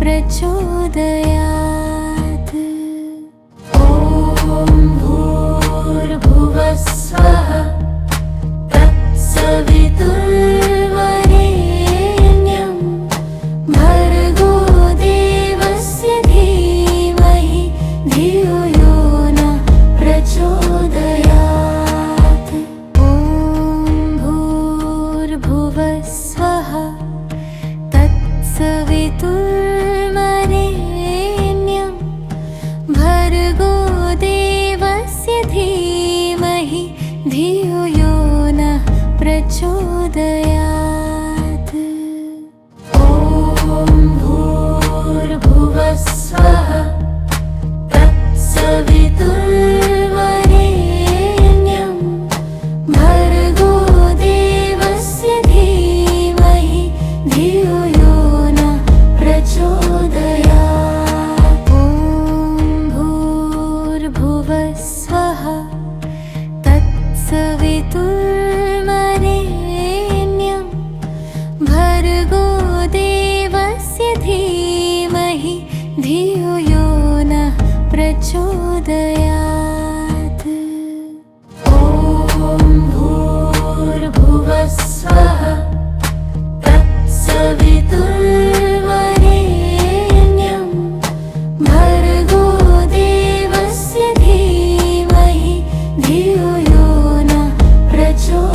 प्रचोदयात्। ॐ भूर्भुवस्सुवः तत्सवितुर्वरेण्यं भर्गो देवस्य धीमहि धियो यो नः प्रचोदयात्। ॐ भूर्भुवस्सुवः तत्सवितुर्वरेण्यं भर्गो देवस्य धीमहि धियो यो नः प्रचोदयात्। ॐ भूर्भुवस्सुवः तत्सवितुर्वरेण्यं भर्गो देवस्य धीमहि धियो यो नः प्रचोदयात्। ॐ भूर्भुवस्सुवः तत्सवितुर्वरेण्यं भर्गो देवस्य धीमहि धियो यो नः प्रचोदयात्। ॐ भूर्भुवस्सुवः तत्सवितुर्वरेण्यं भर्गो देवस्य धीमहि धियो यो नः प्रचोदयात्।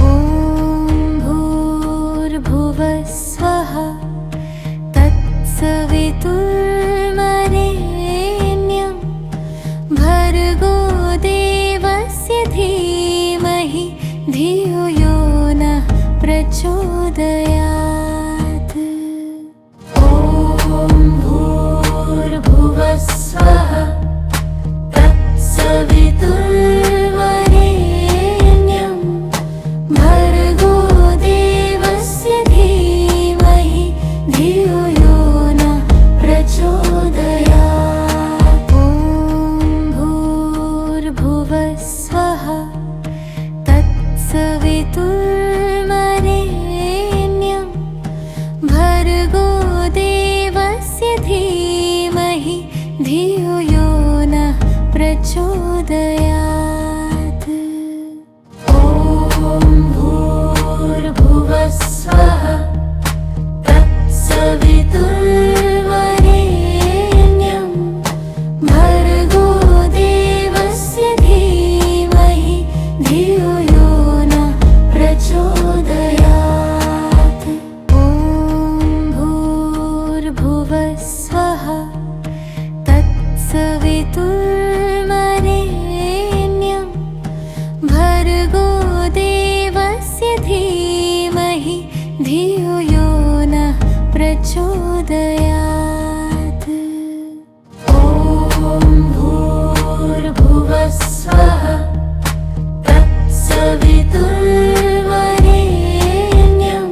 ॐ भूर्भुवस्सुवः तत्सवितुर्वरेण्यं भर्गो देवस्य धीमहि धियो यो नः प्रचोदयात्। ॐ भूर्भुवस्सुवः तत्सवितुर्वरेण्यं भर्गो देवस्य धीमहि धियो यो नः प्रचोदयात्। ॐ भूर्भुवस्सुवः तत्सवितुर्वरेण्यं भर्गो देवस्य धीमहि धियो यो नः प्रचोदयात्। ॐ भूर्भुवस्सुवः तत्सवितुर्वरेण्यं भर्गो देवस्य धीमहि धियो यो नः प्रचोदयात्। ॐ भूर्भुवस्सुवः तत्सवितुर्वरेण्यं भर्गो देवस्य धीमहि धियो यो नः प्रचोदयात्। ॐ भूर्भुवस्सुवः तत्सवितुर्वरेण्यं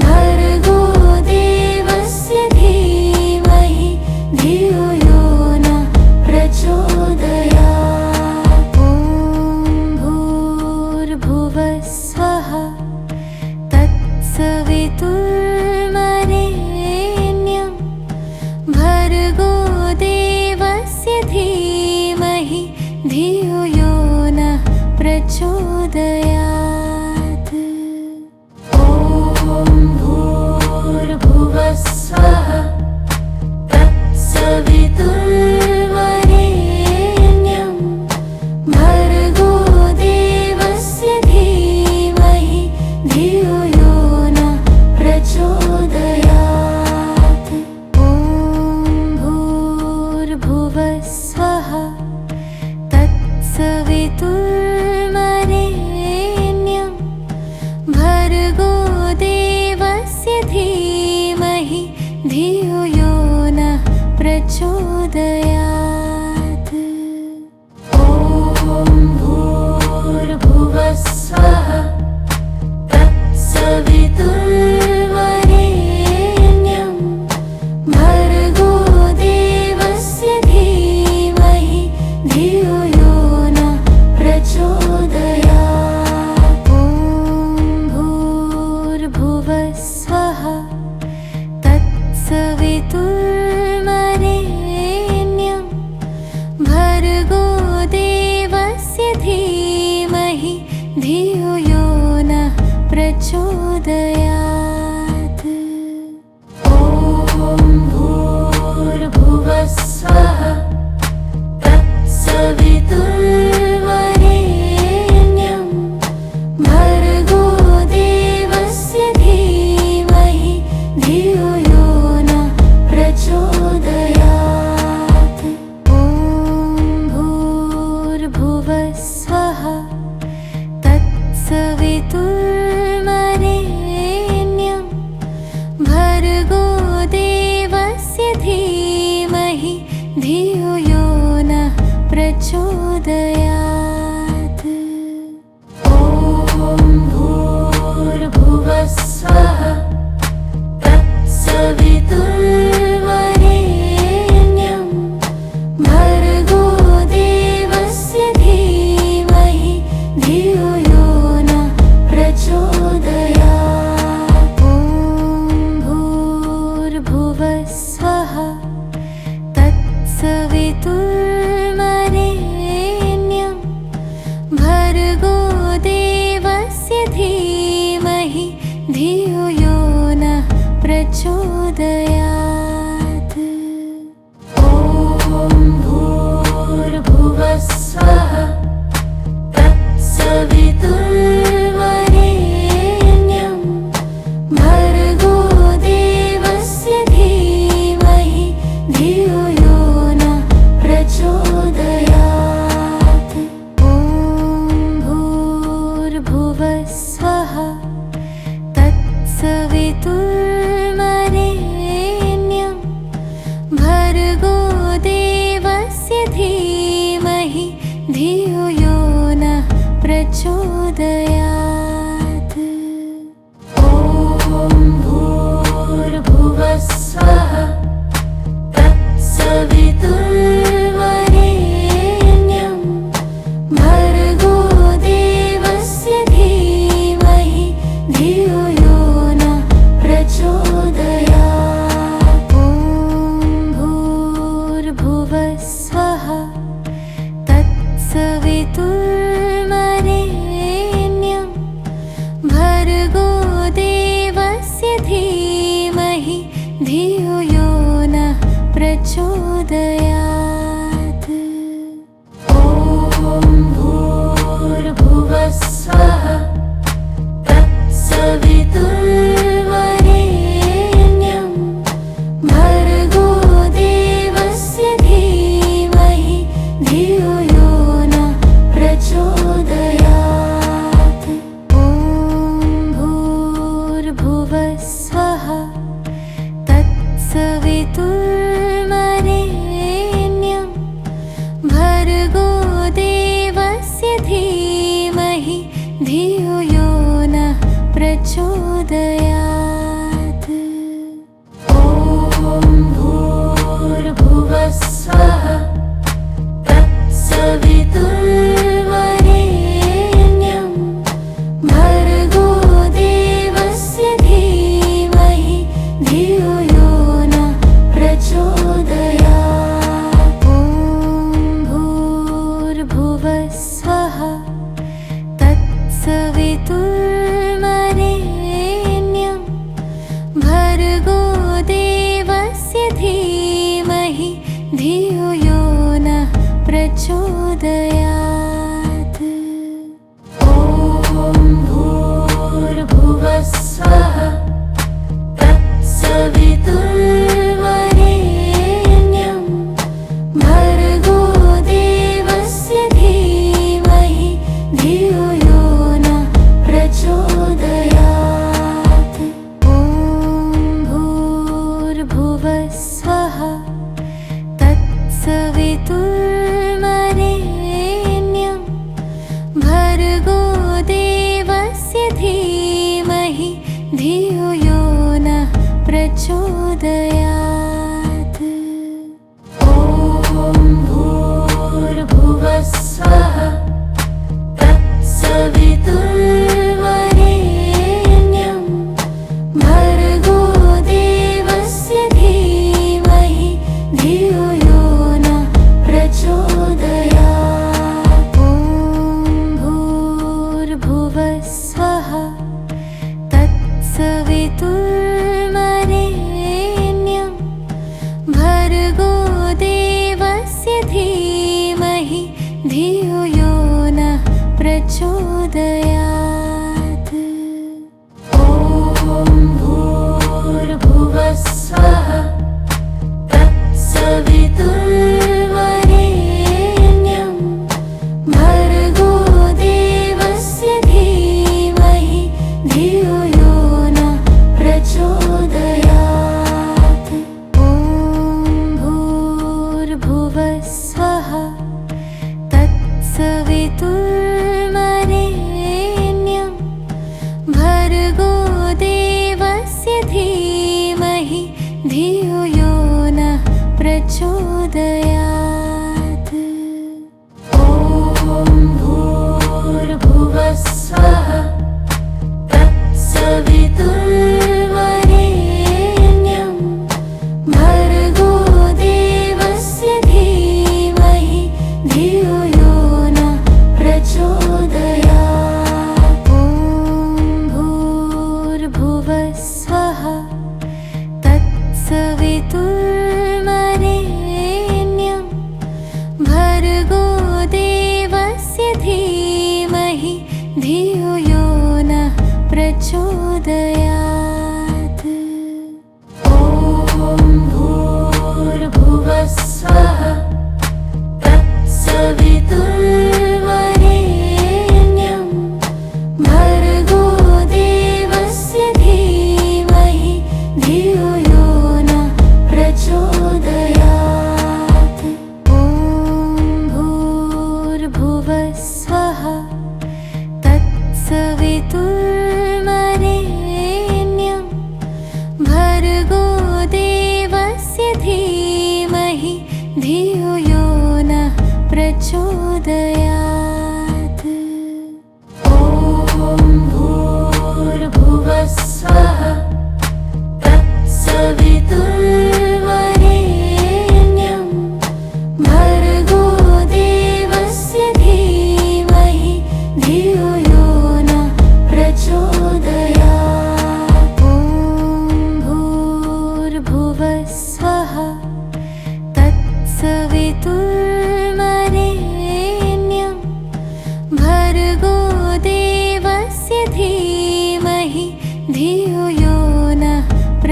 भर्गो देवस्य धीमहि धियो यो नः प्रचोदयात्। ॐ भूर्भुवस्सुवः तत्सवितुर्वरेण्यं भर्गो देवस्य धीमहि धियो यो नः प्रचोदयात्। ॐ भूर्भुवस्सुवः तत्सवितुर्वरेण्यं भर्गो देवस्य धीमहि धियो यो नः प्रचोदयात्। ॐ भूर्भुवस्सुवः तत्सवितुर्वरेण्यं भर्गो देवस्य धीमहि धियो यो नः प्रचोदयात्। ॐ भूर्भुवस्सुवः तत्सवितुर्वरेण्यं भर्गो देवस्य धीमहि धियो यो नः प्रचोदयात्। ॐ भूर्भुवस्सुवः भूर्भुवस्वः तत्सवितुर्वरेण्यं भर्गो देवस्य धीमहि धियो यो नः प्रचोदयात्। ॐ भूर्भुवस्वः तत्सवितुर्वरेण्यं भर्गो देवस्य धीमहि धियो यो नः प्रचोदयात्। ॐ भूर्भुवस्वः तत्सवितुर्वरेण्यं भर्गो देवस्य धीमहि धियो यो नः प्रचोदयात्। ॐ भूर्भुवस्वः तत्सवितुर्वरेण्यं भर्गो देवस्य धीमहि धियो यो नः प्रचोदयात्। ॐ भूर्भुवस्वः तत्सवितुर्वरेण्यं भर्गो देवस्य धीमहि धियो यो नः प्रचोदयात्। ॐ भूर्भुवस्वः तत्सवितुर्वरेण्यं भर्गो देवस्य धीमहि धियो यो नः प्रचोदयात्। ॐ भूर्भुवस्वः तत्सवितुर्वरेण्यं भर्गो देवस्य धीमहि धियो यो नः प्रचोदयात्। ॐ भूर्भुवस्वः तत्सवितुर्वरेण्यं भर्गो देवस्य धीमहि धियो यो नः प्रचोदयात्। ॐ भूर्भुवस्वः तत्सवितुर्वरेण्यं भर्गो देवस्य धीमहि धियो यो नः प्रचोदयात्। ॐ भूर्भुवस्वः तत्सवितुर्वरेण्यं भर्गो देवस्य धीमहि धियो यो नः प्रचोदयात्। ॐ भूर्भुवस्वः तत्सवितुर्वरेण्यं भर्गो देवस्य धीमहि धियो यो नः प्रचोदयात्। ॐ भूर्भुवस्वः तत्सवितुर्वरेण्यं भर्गो देवस्य धीमहि धियो यो नः प्रचोदयात्। ॐ भूर्भुवस्वः तत्सवितुर्वरेण्यं भर्गो देवस्य धीमहि धियो यो नः प्रचोदयात्। ॐ भूर्भुवस्वः तत्सवितुर्वरेण्यं भर्गो देवस्य धीमहि धियो यो नः प्रचोदयात्। ॐ भूर्भुवस्वः तत्सवितुर्वरेण्यं भर्गो देवस्य धीमहि धियो यो नः प्रचोदयात्।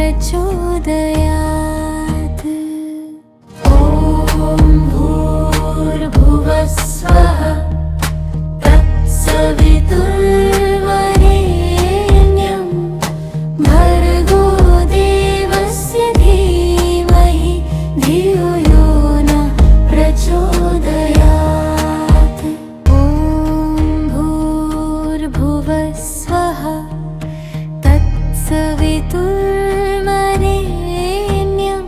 प्रचोदयात्। ॐ भूर्भुवस्सुवः तत्सवितुर्वरेण्यं भर्गो देवस्य धीमहि धियो यो नः प्रचोदयात्। ॐ भूर्भुवस्सुवः तत्सवितुर्वरेण्यं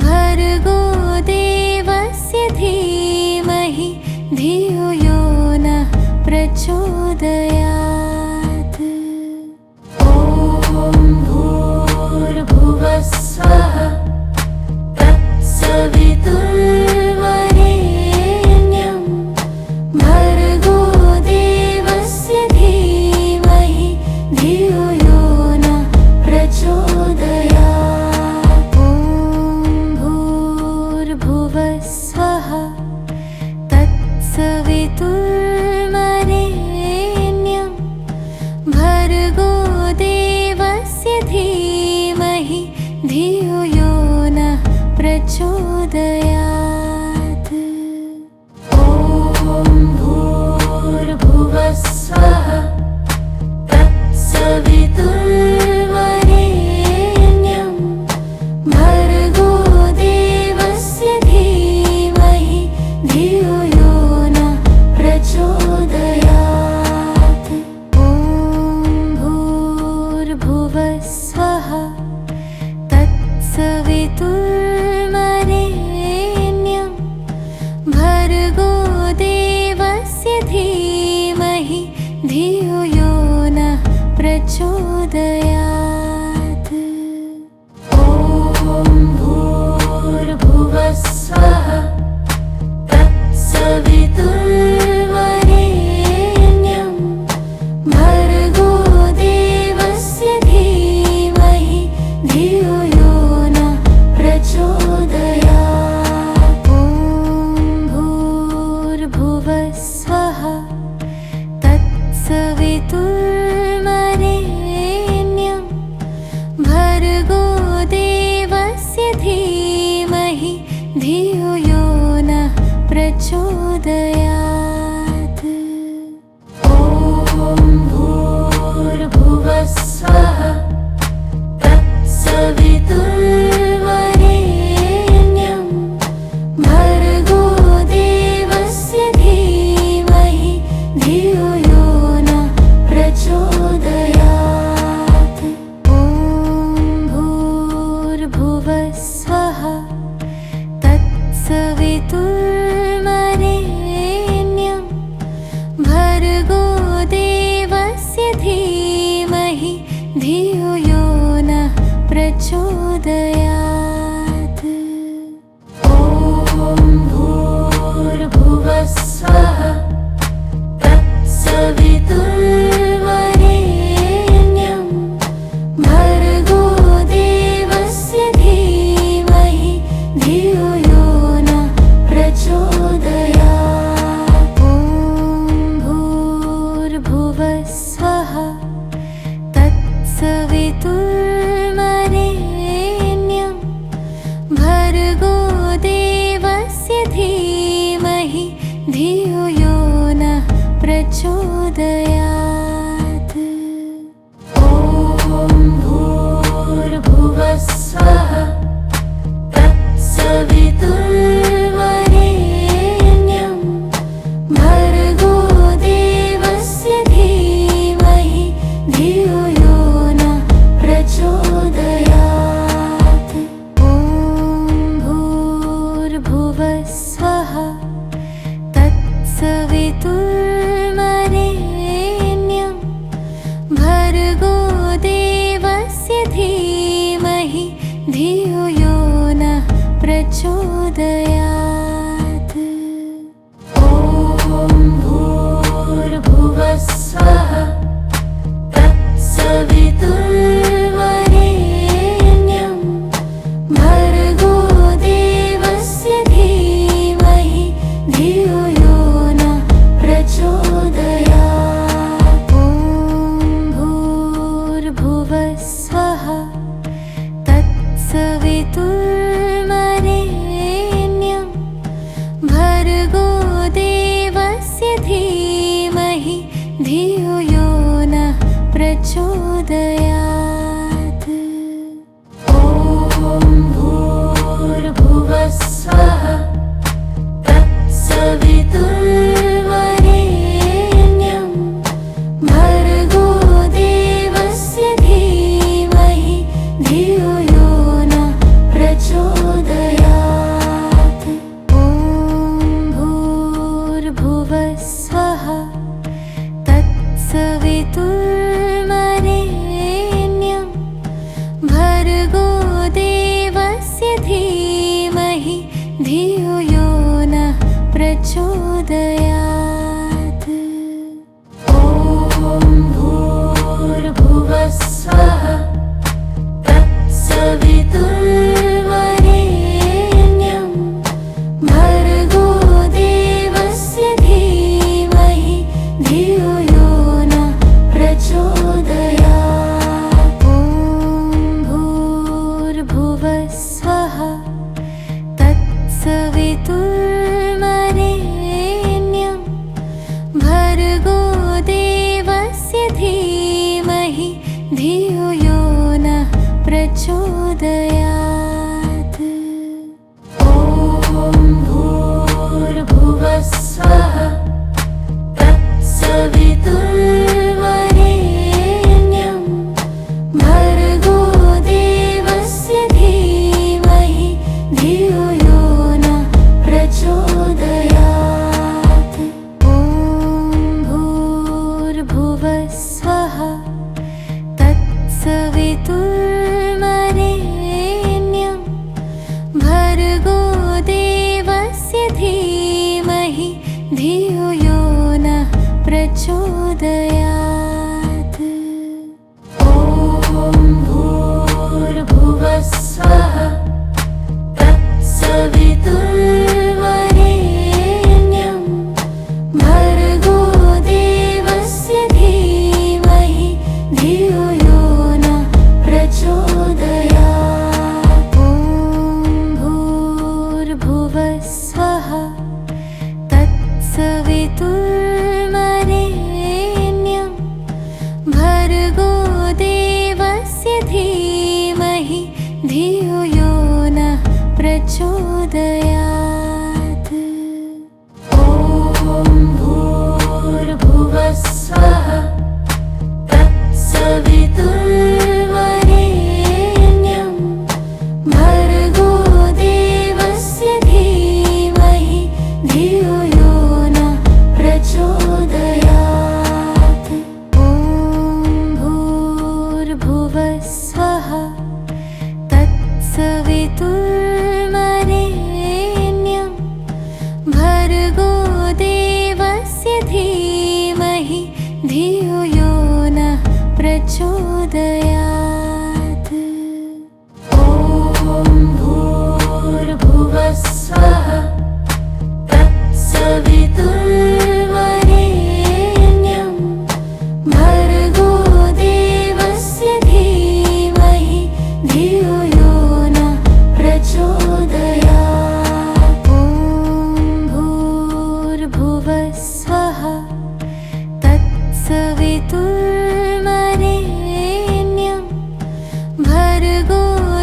भर्गो देवस्य धीमहि धियो यो नः प्रचोदयात्। ॐ भूर्भुवस्सुवः तत्सवितुर्वरेण्यं भर्गो देवस्य धीमहि धियो यो नः प्रचोदयात्। ॐ भूर्भुवस्सुवः तत्सवितुर्वरेण्यं भर्गो देवस्य धीमहि धियो यो नः प्रचोदयात्। ॐ भूर्भुवस्सुवः तत्सवितुर्वरेण्यं भर्गो देवस्य धीमहि धियो यो नः प्रचोदयात्। ॐ भूर्भुवस्सुवः तत्सवितुर्वरेण्यं भर्गो देवस्य धीमहि धियो यो नः प्रचोदयात्। ॐ भूर्भुवस्सुवः तत्सवितुर्वरेण्यं भर्गो देवस्य धीमहि धियो यो नः प्रचोदयात्। ॐ भूर्भुवस्सुवः तत्सवितुर्वरेण्यं भर्गो देवस्य धीमहि धियो यो नः प्रचोदयात्। ॐ भूर्भुवस्सुवः तत्सवितुर्वरेण्यं भर्गो देवस्य धीमहि धियो यो नः प्रचोदयात्। ॐ भूर्भुवस्सुवः तत्सवितुर्वरेण्यं भर्गो देवस्य धीमहि धियो यो नः प्रचोदयात्। ॐ भूर्भुवस्सुवः तत्सवितुर्वरेण्यं भर्गो देवस्य धीमहि धियो यो नः प्रचोदयात्। ॐ भूर्भुवस्सुवः तत्सवितुर्वरेण्यं भर्गो देवस्य धीमहि धियो यो तत्सवितुर्वरेण्यं भर्गो देवस्य धीमहि धियो यो नः प्रचोदयात्। ॐ भूर्भुवस्सुवः तत्सवितुर्वरेण्यं भर्गो देवस्य धीमहि धियो यो नः प्रचोदयात्। ॐ भूर्भुवस्सुवः तत्सवितुर्वरेण्यं भर्गो देवस्य धीमहि धियो यो नः प्रचोदयात्। ॐ भूर्भुवस्सुवः तत्सवितुर्वरेण्यं भर्गो देवस्य धीमहि धियो यो नः प्रचोदयात्। ॐ भूर्भुवस्सुवः तत्सवितुर्वरेण्यं भर्गो देवस्य धीमहि धियो यो नः प्रचोदयात्। ॐ भूर्भुवस्सुवः तत्सवितुर्वरेण्यं भर्गो देवस्य धीमहि धियो यो नः प्रचोदयात्। ॐ भूर्भुवस्सुवः तत्सवितुर्वरेण्यं भर्गो देवस्य धीमहि धियो यो नः प्रचोदयात्। ॐ भूर्भुवस्सुवः तत्सवितुर्वरेण्यं भर्गो देवस्य धीमहि धियो यो नः प्रचोदयात्। ॐ भूर्भुवस्सुवः तत्सवितुर्वरेण्यं भर्गो देवस्य धीमहि धियो यो नः प्रचोदयात्। ॐ भूर्भुवस्सुवः तत्सवितुर्वरेण्यं भर्गो देवस्य धीमहि धियो यो नः प्रचोदयात्। ॐ भूर्भुवस्सुवः तत्सवितुर्वरेण्यं भर्गो देवस्य धीमहि धियो यो नः प्रचोदयात्। ॐ भूर्भुवस्सुवः तत्सवितुर्वरेण्यं भर्गो देवस्य धीमहि धियो यो नः प्रचोदयात्। ॐ भूर्भुवस्सुवः तत्सवितुर्वरेण्यं भर्गो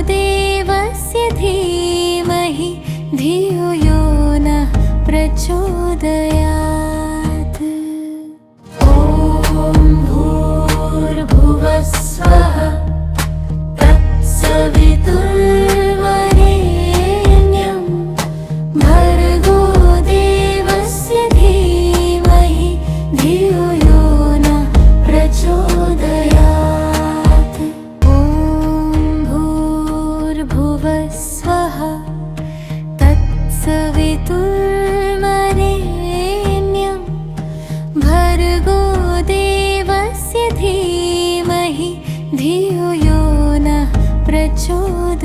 देवस्य धीमहि धियो यो नः प्रचोदयात्। ॐ भूर्भुवस्सुवः तत्सवितुर्वरेण्यं भर्गो देवस्य धीमहि धियो यो नः प्रचोदयात्। ॐ भूर्भुवस्सुवः तत्सवितुर्वरेण्यं भर्गो देवस्य धीमहि धियो यो नः प्रचोदयात्।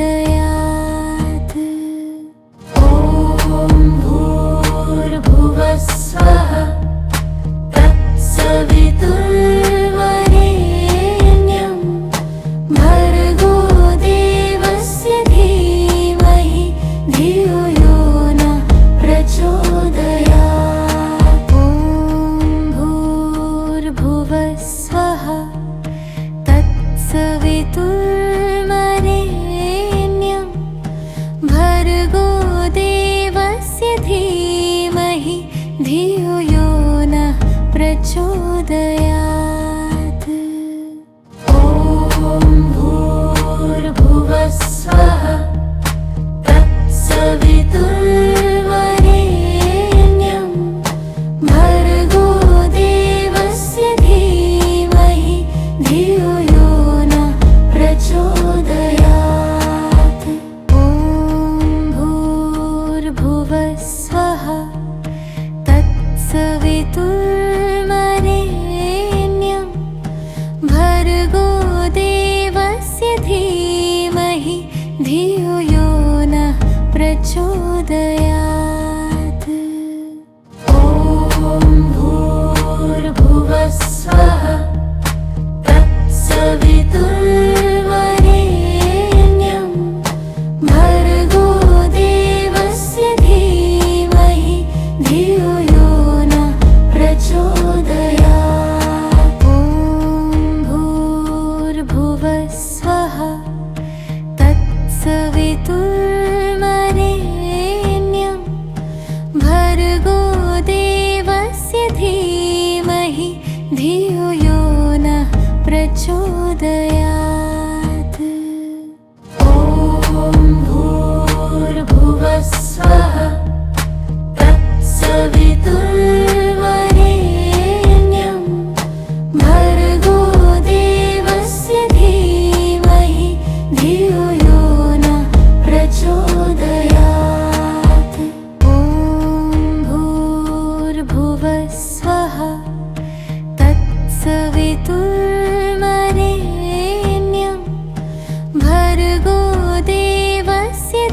ॐ भूर्भुवस्सुवः तत्सवितुर्वरेण्यं भर्गो देवस्य धीमहि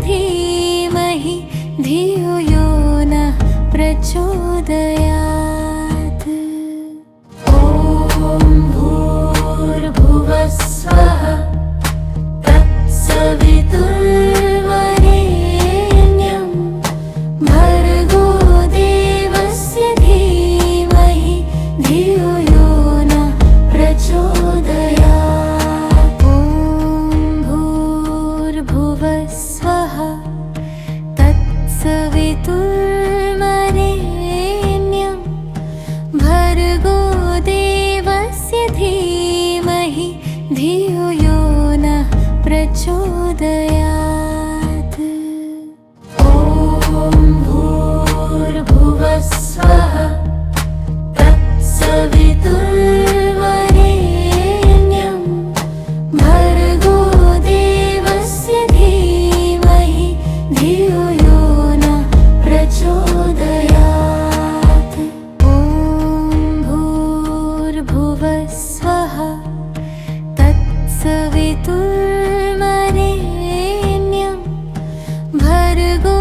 धीमहि धियो यो नः प्रचोदयात्। ॐ भूर्भुवस्सुवः तत्सवितुर्वरेण्यं भर्गो देवस्य धीमहि धियो यो नः प्रचोदयात्। ॐ भूर्भुवस्सुवः तत्सवितुर्वरेण्यं भर्गो देवस्य धीमहि धियो यो नः प्रचोदयात्। ॐ भूर्भुवस्सुवः तत्सवितुर्वरेण्यं भर्गो देवस्य धीमहि धियो यो नः प्रचोदयात्। ॐ भूर्भुवस्सुवः तत्सवितुर्वरेण्यं भर्गो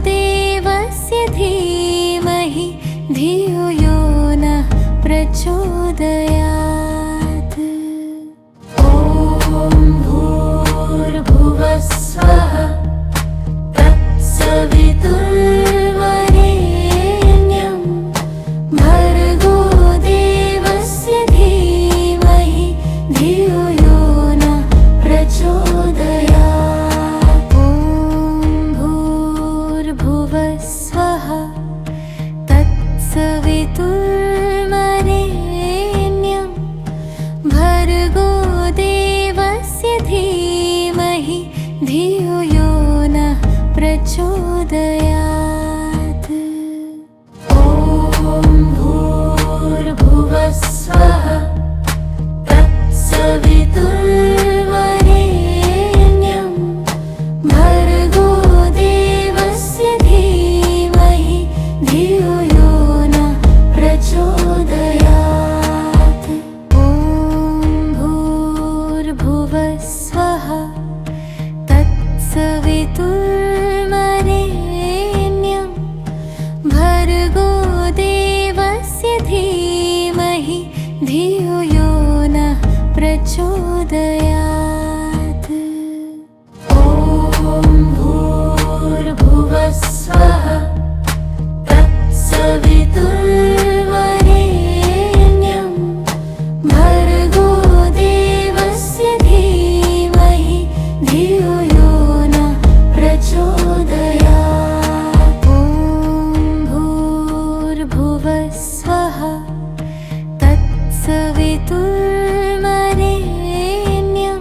देवस्य धीमहि धियो यो नः प्रचोदयात्। ॐ भूर्भुवस्सुवः तत्सवितुर्वरेण्यं भर्गो देवस्य धीमहि धियो यो नः प्रचोदयात्। ॐ भूर्भुवस्सुवः तत्सवितुर्वरेण्यं भर्गो देवस्य धीमहि धियो यो नः प्रचोदयात्। ॐ भूर्भुवस्सुवः तत्सवितुर्वरेण्यं भर्गो देवस्य धीमहि धियो यो नः प्रचोदयात्। ॐ भूर्भुवस्सुवः तत्सवितुर्वरेण्यं भर्गो देवस्य धीमहि धियो यो नः प्रचोदयात्। ॐ भूर्भुवस्सुवः तत्सवितुर्वरेण्यं भर्गो देवस्य धीमहि धियो यो नः प्रचोदयात्। ॐ भूर्भुवस्सुवः तत्सवितुर्वरेण्यं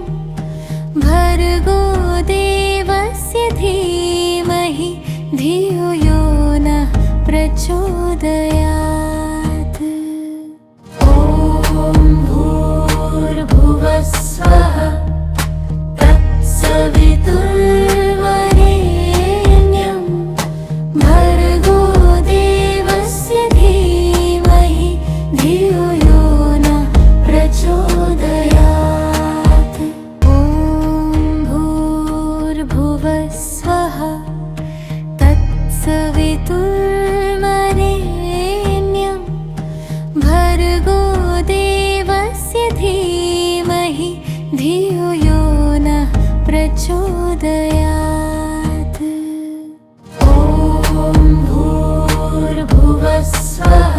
भर्गो देवस्य धीमहि धियो यो नः प्रचोदयात्। ॐ भूर्भुवस्सुवः तत्सवितुर्वरेण्यं भर्गो देवस्य धीमहि धियो यो नः प्रचोदयात्। ॐ भूर्भुवस्सुवः तत्सवितुर्वरेण्यं भर्गो देवस्य धीमहि धियो यो नः प्रचोदयात्। ॐ भूर्भुवस्सुवः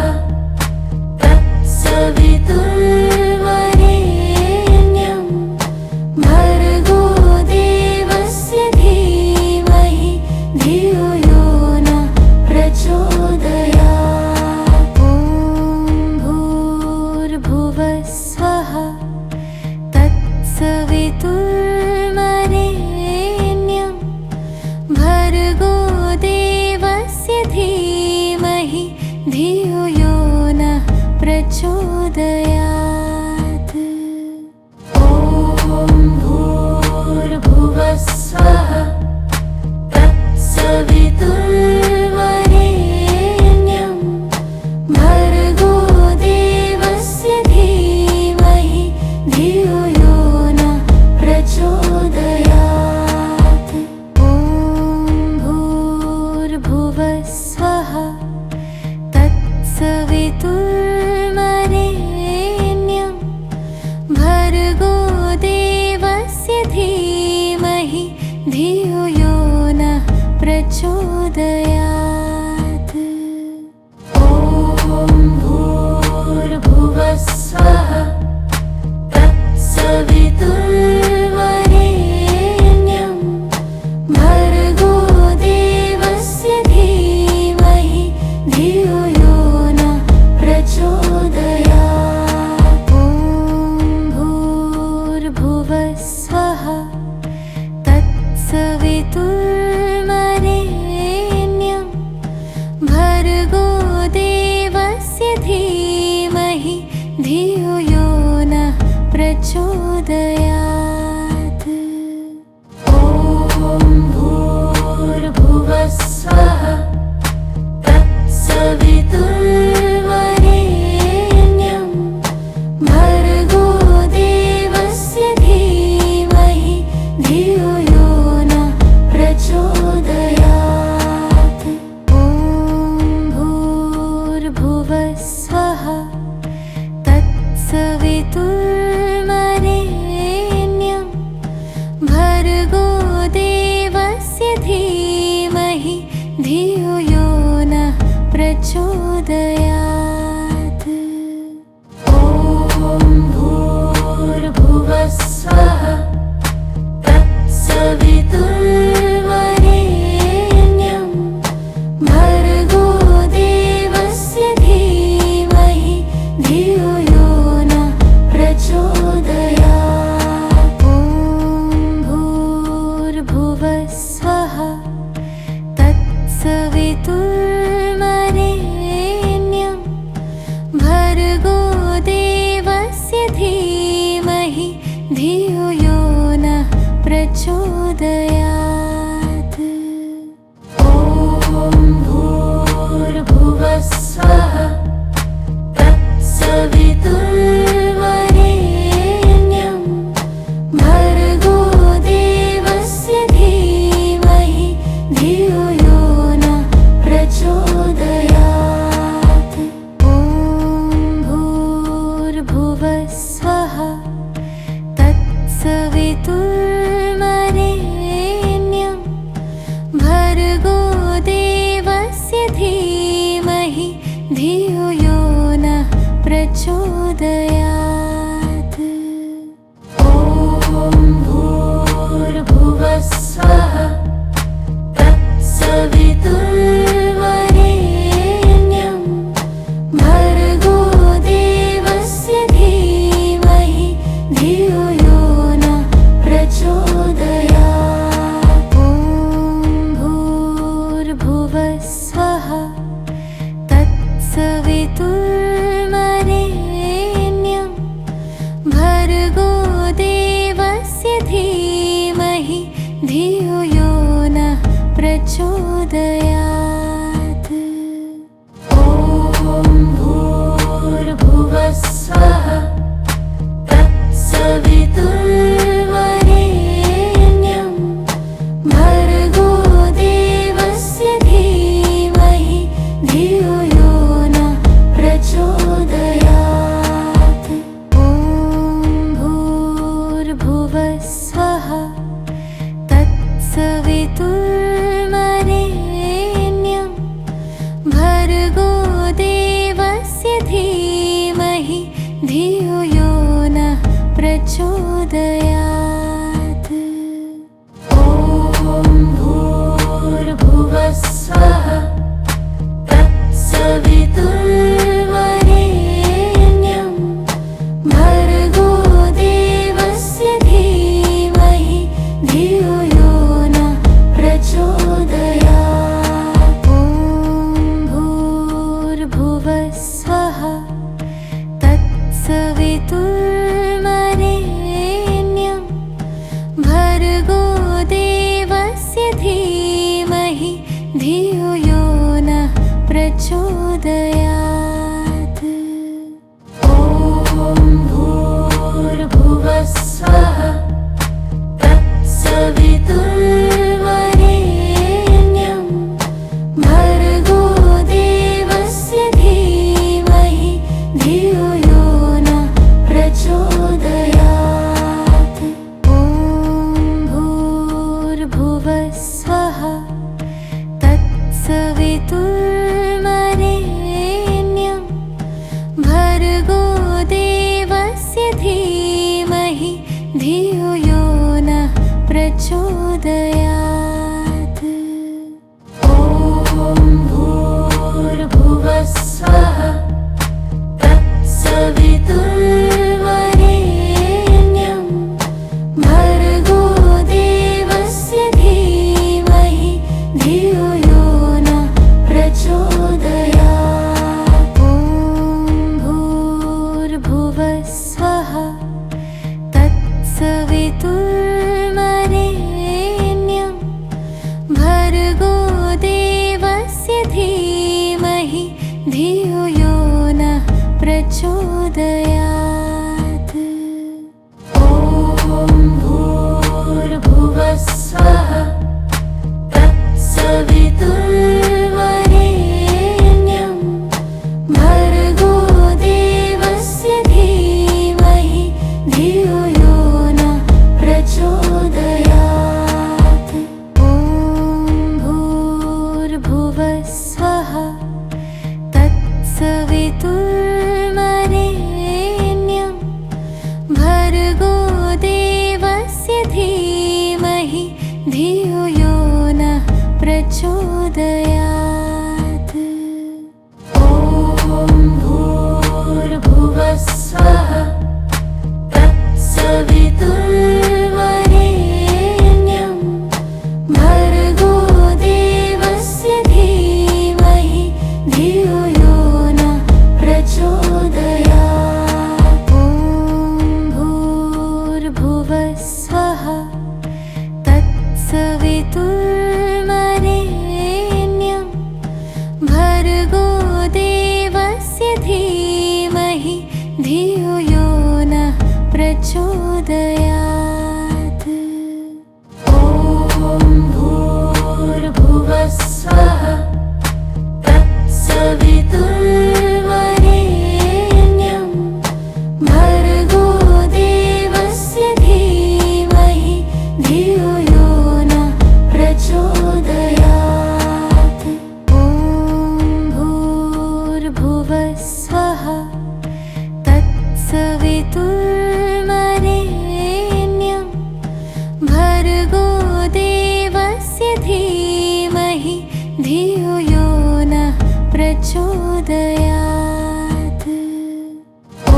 तत्सवितुर्वरेण्यं भर्गो देवस्य धीमहि धियो यो नः प्रचोदयात्। ॐ भूर्भुवस्सुवः तत्सवितुर्वरेण्यं प्रचोदयात्। ॐ भूर्भुवस्सुवः तत्सवितुर्वरेण्यं भर्गो देवस्य धीमहि धियो यो नः प्रचोदयात्। ॐ भूर्भुवस्सुवः तत्सवितुर्वरेण्यं भर्गो देवस्य धीमहि धियो यो नः प्रचोदयात्। ॐ भूर्भुवस्सुवः तत्सवितुर्वरेण्यं भर्गो देवस्य धीमहि धियो यो नः प्रचोदयात्। ॐ भूर्भुवस्सुवः तत्सवितुर्वरेण्यं भर्गो देवस्य धीमहि धियो यो नः प्रचोदयात्। ॐ भूर्भुवस्सुवः तत्सवितुर्वरेण्यं भर्गो देवस्य धीमहि धियो यो नः प्रचोदयात्। ॐ भूर्भुवस्सुवः तत्सवितुर्वरेण्यं भर्गो देवस्य धीमहि धियो यो नः प्रचोदयात्। ॐ भूर्भुवस्सुवः तत्सवितुर्वरेण्यं भर्गो देवस्य धीमहि धियो यो नः प्रचोदयात्। ॐ भूर्भुवस्सुवः तत्सवितुर्वरेण्यं भर्गो देवस्य धीमहि धियो यो नः प्रचोदयात्। ॐ भूर्भुवस्सुवः तत्सवितुर्वरेण्यं भर्गो देवस्य धीमहि धियो यो नः प्रचोदयात्। ॐ भूर्भुवस्सुवः तत्सवितुर्वरेण्यं भर्गो देवस्य धीमहि धियो यो नः प्रचोदयात्। ॐ भूर्भुवस्सुवः तत्सवितुर्वरेण्यं भर्गो देवस्य धीमहि धियो यो नः प्रचोदयात्। ॐ भूर्भुवस्सुवः तत्सवितुर्वरेण्यं भर्गो देवस्य धीमहि धियो यो नः प्रचोदयात्। ॐ भूर्भुवस्सुवः तत्सवितुर्वरेण्यं भर्गो देवस्य धीमहि धियो यो नः प्रचोदयात्। ॐ भूर्भुवस्सुवः तत्सवितुर्वरेण्यं भर्गो देवस्य धीमहि धियो यो नः प्रचोदयात्। ॐ भूर्भुवस्सुवः तत्सवितुर्वरेण्यं भर्गो देवस्य धीमहि धियो यो नः प्रचोदयात्। ॐ भूर्भुवस्सुवः तत्सवितुर्वरेण्यं प्रचोदयात्। ॐ भूर्भुवस्सुवः तत्सवितुर्वरेण्यं भर्गो देवस्य धीमहि धियो यो नः प्रचोदयात्। ॐ भूर्भुवस्सुवः तत्सवितुर्वरेण्यं भर्गो देवस्य धीमहि धियो यो नः प्रचोदयात्। ॐ भूर्भुवस्सुवः तत्सवितुर्वरेण्यं भर्गो देवस्य धीमहि धियो यो नः प्रचोदयात्। ॐ भूर्भुवस्सुवः तत्सवितुर्वरेण्यं भर्गो देवस्य धीमहि धियो यो नः प्रचोदयात्। ॐ भूर्भुवस्सुवः तत्सवितुर्वरेण्यं भर्गो देवस्य धीमहि धियो यो नः प्रचोदयात्। ॐ भूर्भुवस्सुवः तत्सवितुर्वरेण्यं भर्गो देवस्य धीमहि धियो यो नः प्रचोदयात्। ॐ भूर्भुवस्सुवः तत्सवितुर्वरेण्यं भर्गो देवस्य धीमहि धियो यो नः प्रचोदयात्। ॐ भूर्भुवस्सुवः तत्सवितुर्वरेण्यं भर्गो देवस्य धीमहि धियो यो नः प्रचोदयात्। ॐ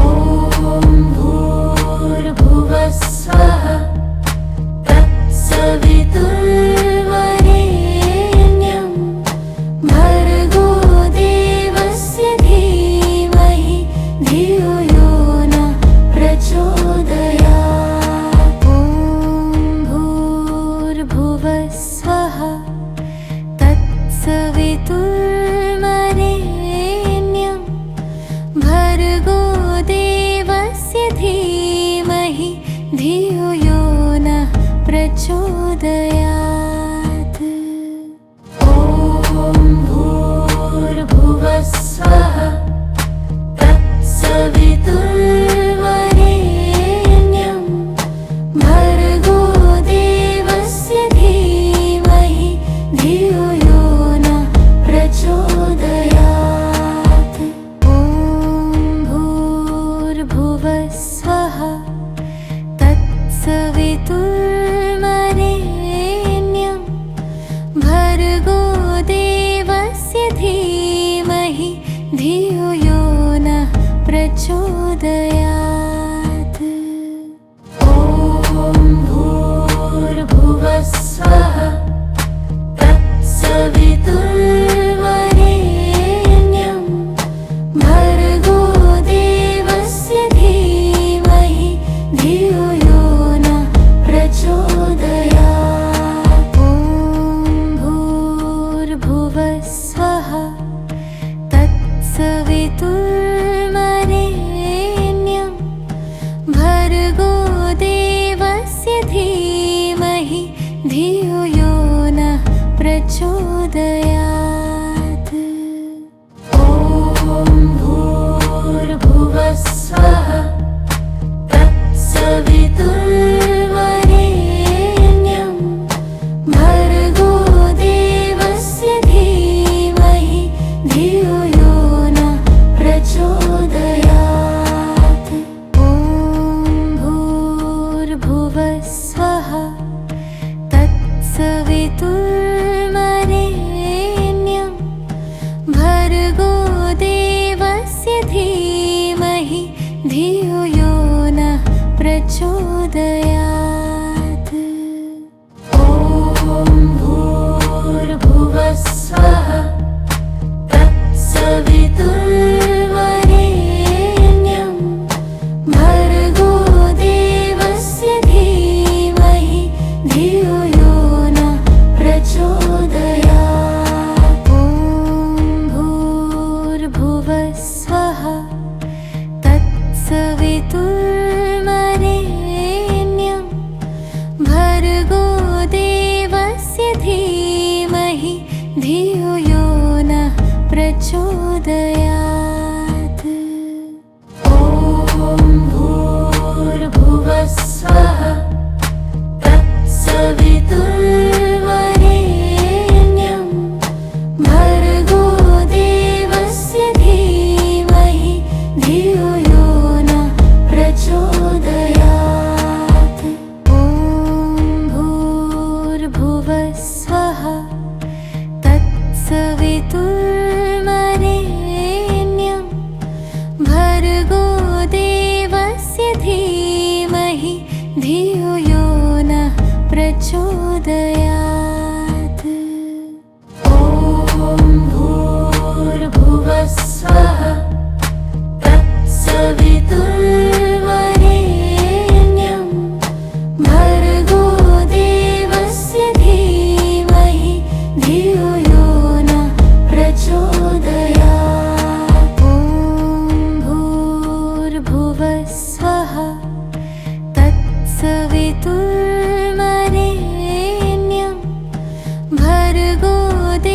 भूर्भुवस्सुवः तत्सवितुर्वरेण्यं भर्गो देवस्य धीमहि धियो यो नः प्रचोदयात्। ॐ भूर्भुवस्सुवः तत्सवितुर्वरेण्यं भर्गो देवस्य धीमहि धियो यो नः प्रचोदयात्। ॐ भूर्भुवस्सुवः तत्सवितुर्वरेण्यं भर्गो देवस्य धीमहि धियो यो नः प्रचोदयात्। ॐ भूर्भुवस्सुवः तत्सवितुर्वरेण्यं भर्गो देवस्य धीमहि धियो यो नः प्रचोदयात्। ॐ भूर्भुवस्सुवः तत्सवितुर्वरेण्यं भर्गो देवस्य धीमहि धियो यो नः प्रचोदयात्। ॐ भूर्भुवस्सुवः तत्सवितुर्वरेण्यं भर्गो देवस्य धीमहि धियो यो तत्सवितुर्वरेण्यं भर्गो देवस्य धीमहि धियो यो नः प्रचोदयात्। ॐ भूर्भुवस्सुवः तत्सवितुर्वरेण्यं भर्गो देवस्य धीमहि धियो यो नः प्रचोदयात्। ॐ भूर्भुवस्सुवः तत्सवितुर्वरेण्यं भर्गो देवस्य धीमहि धियो यो नः प्रचोदयात्। ॐ भूर्भुवस्सुवः तत्सवितुर्वरेण्यं भर्गो देवस्य धीमहि धियो यो नः प्रचोदयात्। ॐ भूर्भुवस्सुवः तत्सवितुर्वरेण्यं भर्गो देवस्य धीमहि धियो यो नः प्रचोदयात्। ॐ भूर्भुवस्सुवः तत्सवितुर्वरेण्यं भर्गो देवस्य धीमहि धियो यो नः प्रचोदयात्। ॐ भूर्भुवस्सुवः तत्सवितुर्वरेण्यं भर्गो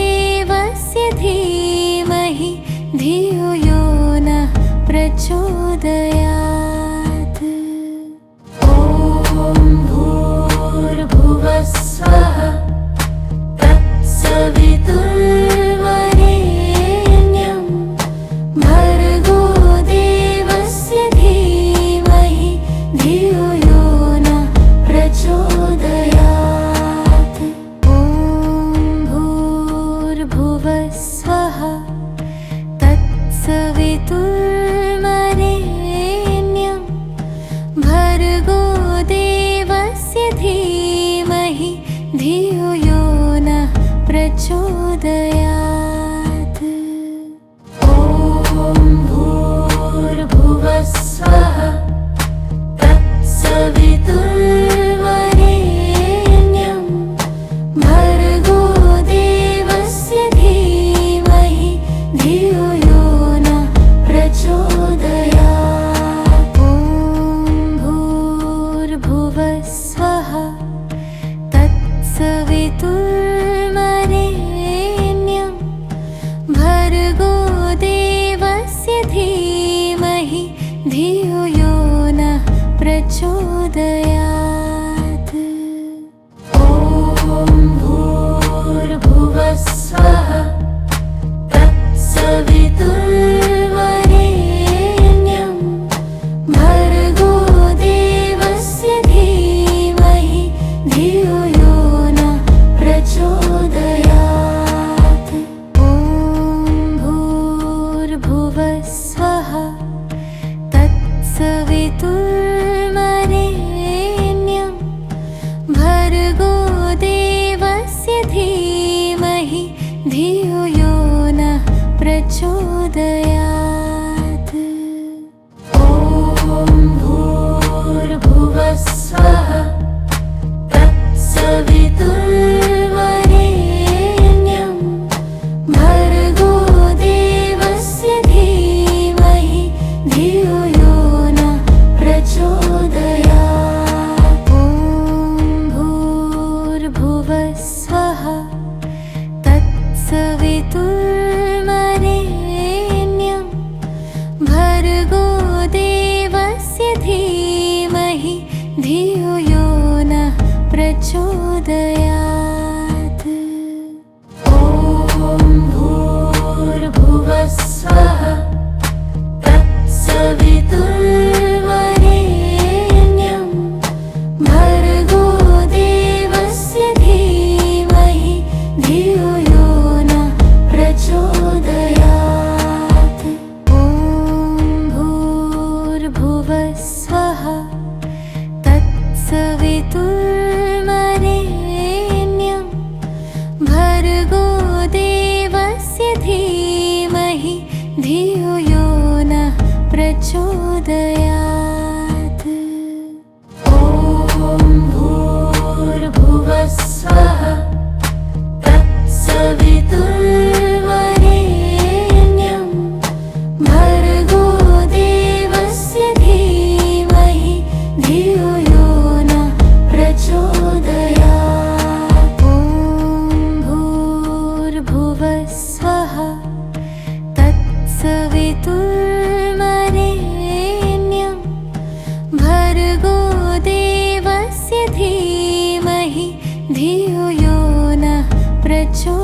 देवस्य धीमहि धियो यो नः प्रचोदयात्। ॐ भूर्भुवस्सुवः तत्सवितुर्वरेण्यं भर्गो देवस्य धीमहि धियो यो नः प्रचोदयात्। ॐ भूर्भुवस्सुवः तत्सवितुर्वरेण्यं भर्गो देवस्य धीमहि धियो यो नः प्रचोदयात्। ॐ भूर्भुवस्सुवः तत्सवितुर्वरेण्यं भर्गो देवस्य धीमहि धियो यो नः प्रचोदयात्। ॐ भूर्भुवस्सुवः तत्सवितुर्वरेण्यं भर्गो देवस्य धीमहि धियो यो नः प्रचोदयात्। ॐ भूर्भुवस्सुवः तत्सवितुर्वरेण्यं भर्गो देवस्य धीमहि धियो यो नः प्रचोदयात्। ॐ भूर्भुवस्सुवः तत्सवितुर्वरेण्यं भर्गो देवस्य धीमहि धियो यो नः प्रचोदयात्। ॐ भूर्भुवस्सुवः तत्सवितुर्वरेण्यं भर्गो देवस्य धीमहि धियो यो नः प्रचोदयात्। ॐ भूर्भुवस्सुवः तत्सवितुर्वरेण्यं भर्गो देवस्य धीमहि धियो यो नः प्रचोदयात्। ॐ भूर्भुवस्सुवः तत्सवितुर्वरेण्यं भर्गो देवस्य धीमहि भुवस्सुवः तत्सवितुर्वरेण्यं भर्गो देवस्य धीमहि धियो यो नः प्रचोदयात्। ॐ भूर्भुवस्सुवः तत्सवितुर्वरेण्यं भर्गो देवस्य धीमहि धियो यो नः प्रचोदयात्।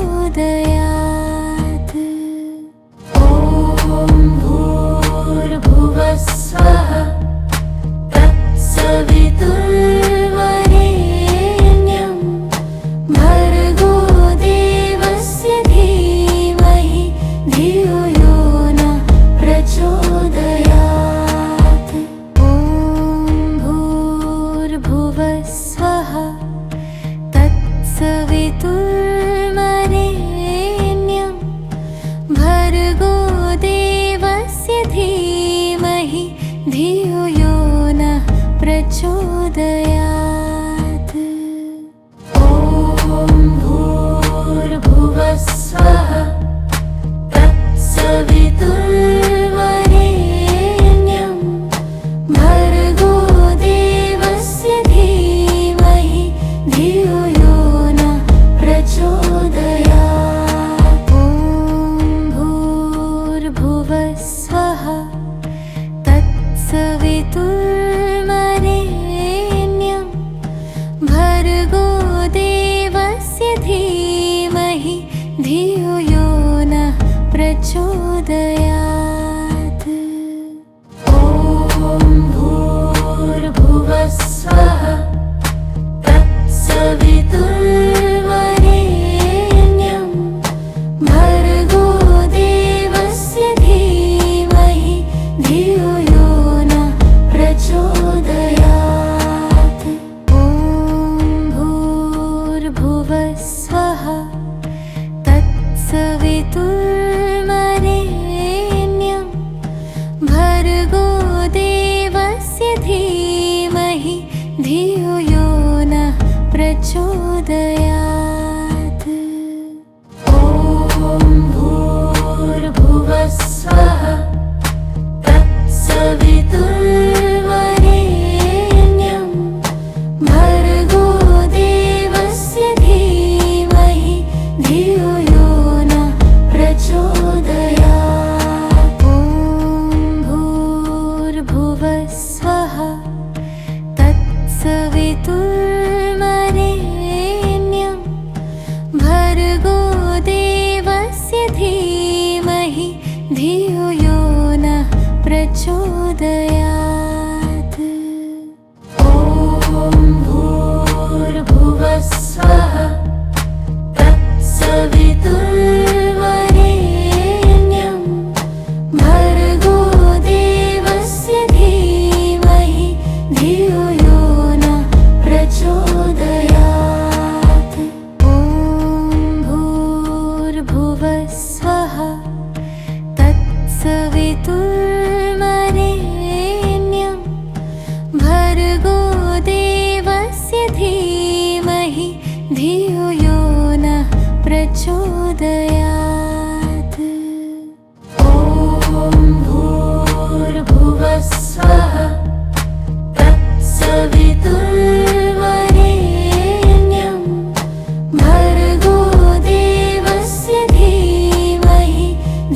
ॐ भूर्भुवस्सुवः तत्सवितुर्वरेण्यं भर्गो देवस्य धीमहि धियो यो नः प्रचोदयात्। ॐ भूर्भुवस्सुवः तत्सवितुर्वरेण्यं भर्गो देवस्य धीमहि धियो यो नः प्रचोदयात्। ॐ भूर्भुवस्सुवः तत्सवितुर्वरेण्यं भर्गो देवस्य धीमहि धियो यो नः प्रचोदयात्। ॐ भूर्भुवस्सुवः तत्सवितुर्वरेण्यं भर्गो देवस्य धीमहि धियो यो नः प्रचोदयात्। ॐ भूर्भुवस्सुवः तत्सवितुर्वरेण्यं भर्गो देवस्य धीमहि धियो यो नः प्रचोदयात्। ॐ भूर्भुवस्सुवः तत्सवितुर्वरेण्यं भर्गो देवस्य धीमहि धियो यो नः प्रचोदयात्। ॐ भूर्भुवस्सुवः तत्सवितुर्वरेण्यं भर्गो देवस्य धीमहि धियो यो नः प्रचोदयात्। ॐ भूर्भुवस्सुवः तत्सवितुर्वरेण्यं भर्गो देवस्य धीमहि धियो यो नः प्रचोदयात्। ॐ भूर्भुवस्सुवः तत्सवितुर्वरेण्यं भर्गो देवस्य धीमहि धियो यो नः प्रचोदयात्। ॐ भूर्भुवस्सुवः तत्सवितुर्वरेण्यं भर्गो देवस्य धीमहि धियो यो नः प्रचोदयात्। ॐ भूर्भुवस्सुवः तत्सवितुर्वरेण्यं भर्गो देवस्य धीमहि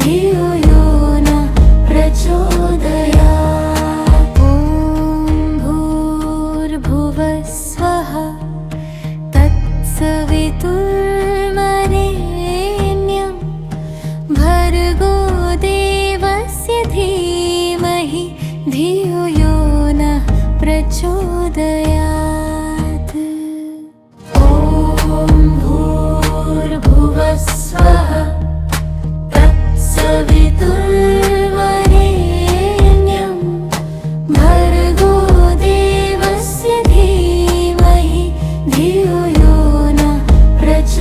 धियो यो नः प्रचोदयात्। ॐ भूर्भुवस्सुवः तत्सवितुर्वरेण्यं भर्गो देवस्य धीमहि धियो यो नः प्रचोदयात्। ॐ भूर्भुवस्सुवः तत्सवितुर्वरेण्यं भर्गो देवस्य धीमहि धियो यो नः प्रचोदयात्।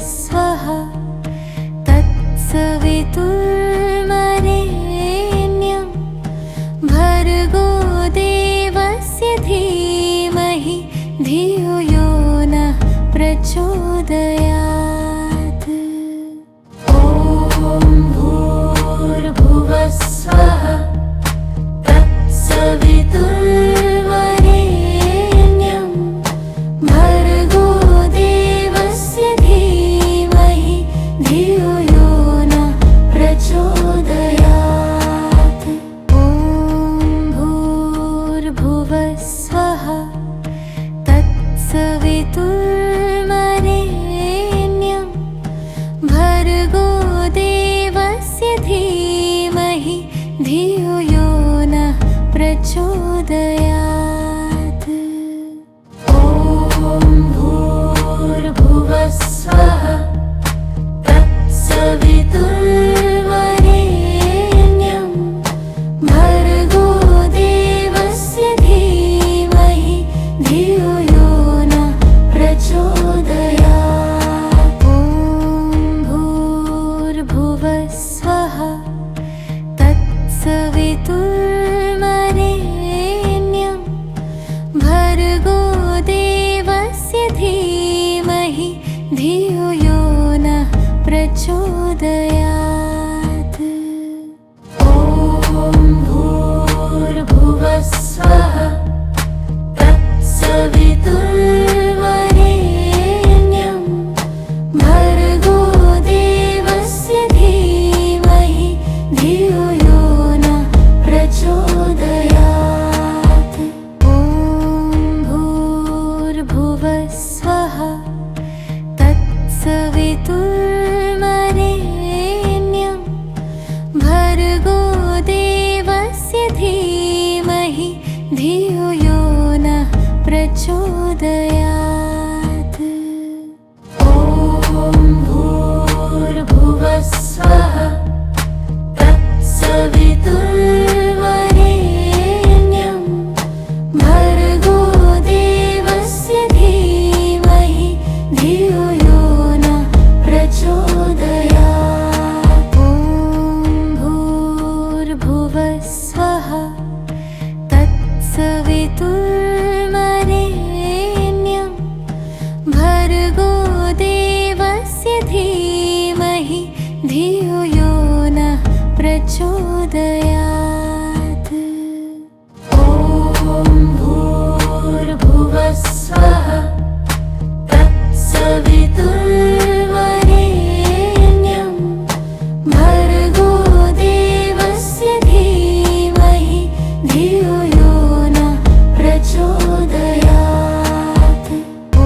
भूर्भुवस्वः तत्सवितुर्वरेण्यं भर्गो देवस्य धीमहि धियो यो नः प्रचोदयात्। ॐ भूर्भुवस्वः तत्सवितुर्वरेण्यं भर्गो देवस्य धीमहि धियो यो नः प्रचोदयात्। ॐ भूर्भुवस्वः तत्सवितुर्वरेण्यं भर्गो देवस्य धीमहि धियो यो नः प्रचोदयात्। ॐ भूर्भुवस्वः तत्सवितुर्वरेण्यं भर्गो देवस्य धीमहि धियो यो नः प्रचोदयात्। ॐ भूर्भुवस्वः तत्सवितुर्वरेण्यं भर्गो देवस्य धीमहि धियो यो नः प्रचोदयात्। ॐ भूर्भुवस्वः तत्सवितुर्वरेण्यं भर्गो देवस्य धीमहि धियो यो नः प्रचोदयात्। ॐ भूर्भुवस्वः तत्सवितुर्वरेण्यं भर्गो देवस्य धीमहि धियो यो नः प्रचोदयात्। ॐ भूर्भुवस्वः तत्सवितुर्वरेण्यं भर्गो देवस्य धीमहि धियो यो नः प्रचोदयात्। ॐ भूर्भुवस्वः तत्सवितुर्वरेण्यं भर्गो देवस्य धीमहि धियो यो नः प्रचोदयात्। ॐ भूर्भुवस्वः तत्सवितुर्वरेण्यं भर्गो देवस्य धीमहि धियो यो नः प्रचोदयात्। ॐ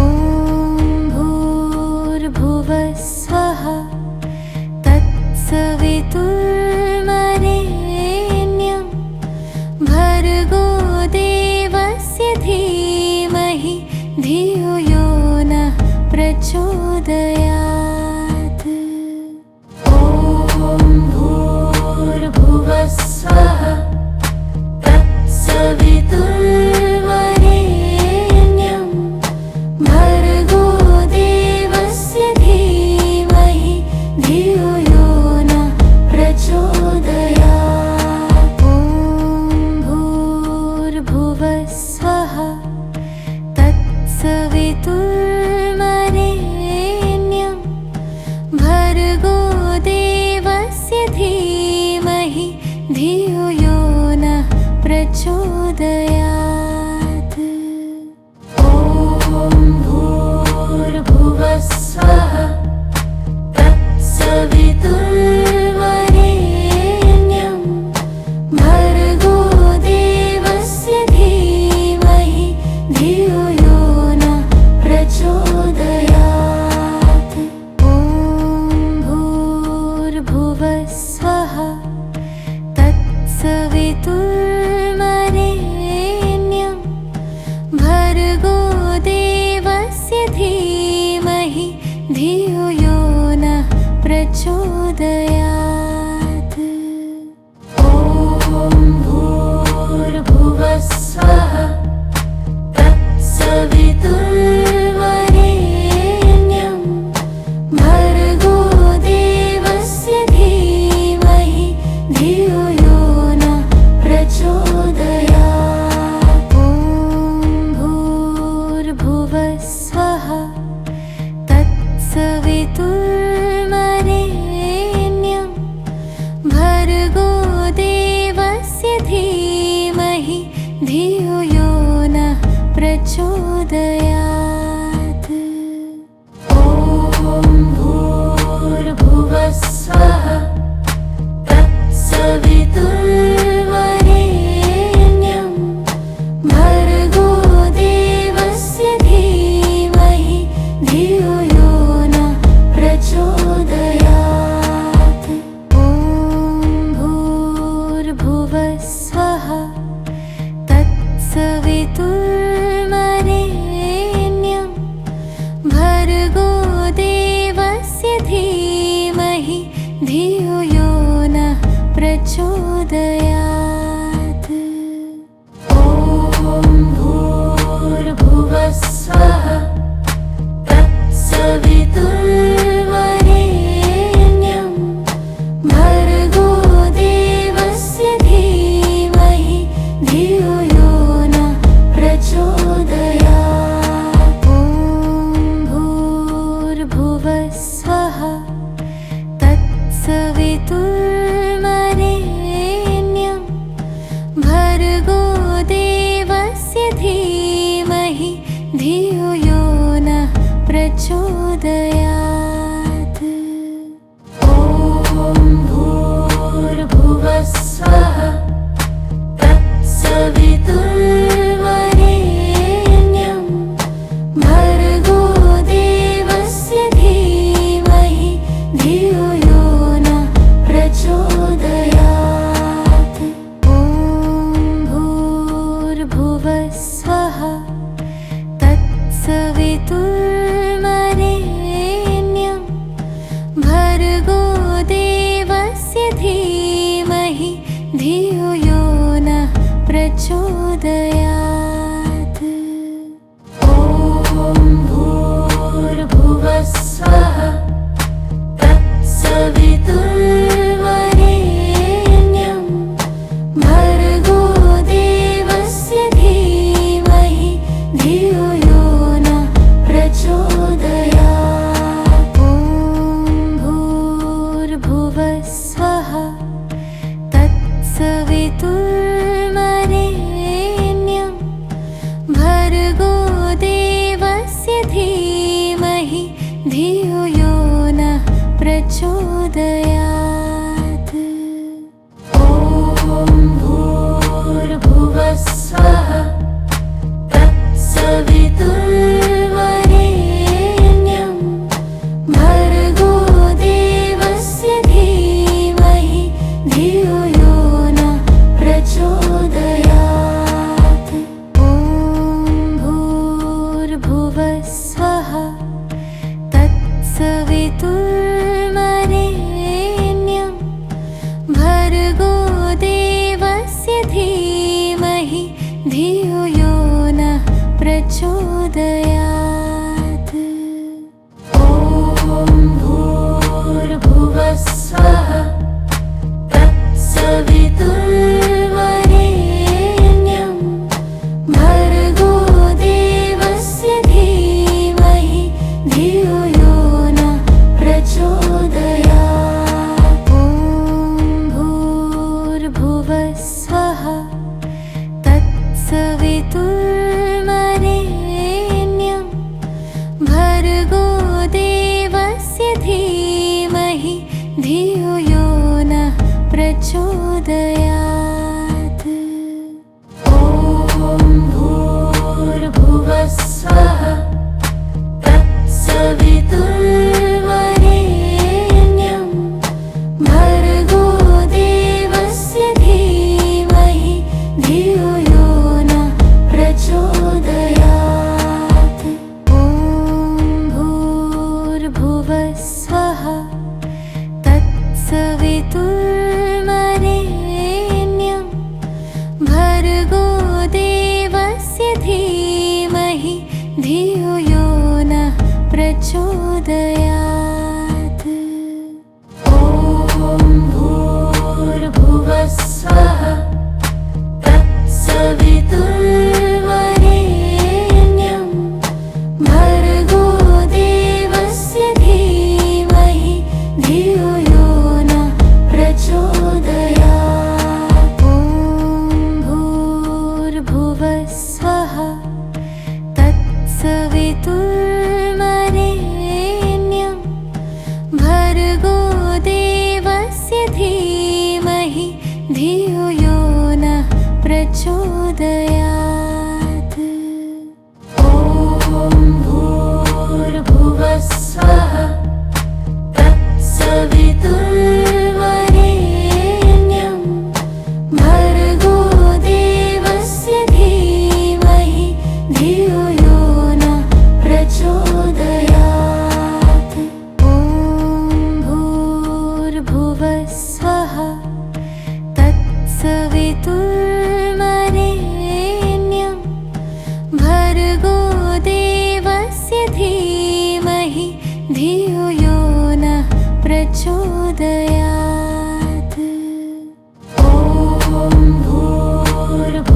भूर्भुवस्वः तत्सवितुर्वरेण्यं भर्गो देवस्य धीमहि धियो यो नः प्रचोदयात्। ॐ भूर्भुवस्वः तत्सवितुर्वरेण्यं भर्गो देवस्य धीमहि धियो यो नः प्रचोदयात्। ॐ भूर्भुवस्वः तत्सवितुर्वरेण्यं भर्गो देवस्य धीमहि धियो यो नः प्रचोदयात्। ॐ भूर्भुवस्वः तत्सवितुर्वरेण्यं भर्गो देवस्य धीमहि धियो यो नः प्रचोदयात्। ॐ भूर्भुवस्वः तत्सवितुर्वरेण्यं भर्गो देवस्य धीमहि धियो यो नः प्रचोदयात्। ॐ भूर्भुवस्वः तत्सवितुर्वरेण्यं भर्गो तत्सवितुर्वरेण्यं भर्गो देवस्य धीमहि धियो यो नः प्रचोदयात्। ॐ भूर्भुवस्सुवः तत्सवितुर्वरेण्यं भर्गो देवस्य धीमहि धियो यो नः प्रचोदयात्। ॐ भूर्भुवस्सुवः तत्सवितुर्वरेण्यं भर्गो देवस्य धीमहि धियो यो नः प्रचोदयात्। ॐ भूर्भुवस्सुवः तत्सवितुर्वरेण्यं भर्गो देवस्य धीमहि धियो यो नः प्रचोदयात्। ॐ भूर्भुवस्सुवः तत्सवितुर्वरेण्यं भर्गो देवस्य धीमहि धियो यो नः प्रचोदयात्। ॐ भूर्भुवस्सुवः तत्सवितुर्वरेण्यं भर्गो देवस्य धीमहि धियो यो नः प्रचोदयात्। ॐ भूर्भुवस्सुवः तत्सवितुर्वरेण्यं भर्गो देवस्य धीमहि धियो यो नः प्रचोदयात्। ॐ भूर्भुवस्सुवः तत्सवितुर्वरेण्यं भर्गो देवस्य धीमहि धियो यो नः प्रचोदयात्। ॐ भूर्भुवस्सुवः तत्सवितुर्वरेण्यं भर्गो देवस्य धीमहि धियो यो नः प्रचोदयात्। ॐ भूर्भुवस्सुवः तत्सवितुर्वरेण्यं भर्गो देवस्य धीमहि धियो यो नः प्रचोदयात्। ॐ भूर्भुवस्सुवः तत्सवितुर्वरेण्यं भर्गो देवस्य धीमहि धियो यो नः प्रचोदयात्। ॐ भूर्भुवस्सुवः तत्सवितुर्वरेण्यं भर्गो देवस्य धीमहि धियो यो नः प्रचोदयात्। ॐ भूर्भुवस्सुवः तत्सवितुर्वरेण्यं भर्गो देवस्य धीमहि धियो यो नः प्रचोदयात्। ॐ भूर्भुवस्सुवः तत्सवितुर्वरेण्यं भर्गो देवस्य धीमहि धियो यो नः प्रचोदयात्। ॐ भूर्भुवस्सुवः तत्सवितुर्वरेण्यं भर्गो देवस्य धीमहि धियो यो नः प्रचोदयात्। ॐ भूर्भुवस्सुवः तत्सवितुर्वरेण्यं भर्गो देवस्य धीमहि भूर्भुवस्वः तत्सवितुर्वरेण्यं भर्गो देवस्य धीमहि धियो यो नः प्रचोदयात्। ॐ भूर्भुवस्वः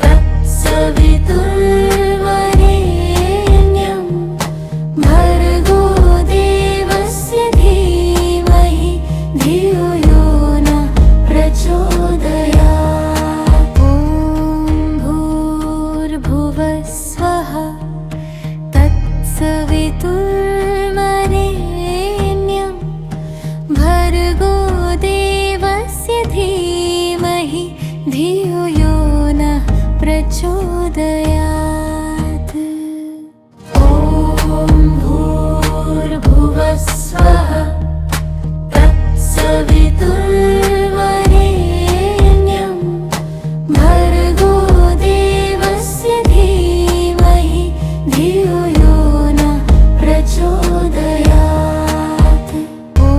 तत्सवितुर्वरेण्यं भर्गो देवस्य धीमहि धियो यो नः प्रचोदयात्। ॐ भूर्भुवस्वः तत्सवितुर्वरेण्यं भर्गो देवस्य धीमहि धियो यो नः प्रचोदयात्। ॐ भूर्भुवस्वः तत्सवितुर्वरेण्यं भर्गो देवस्य धीमहि धियो यो नः प्रचोदयात्। ॐ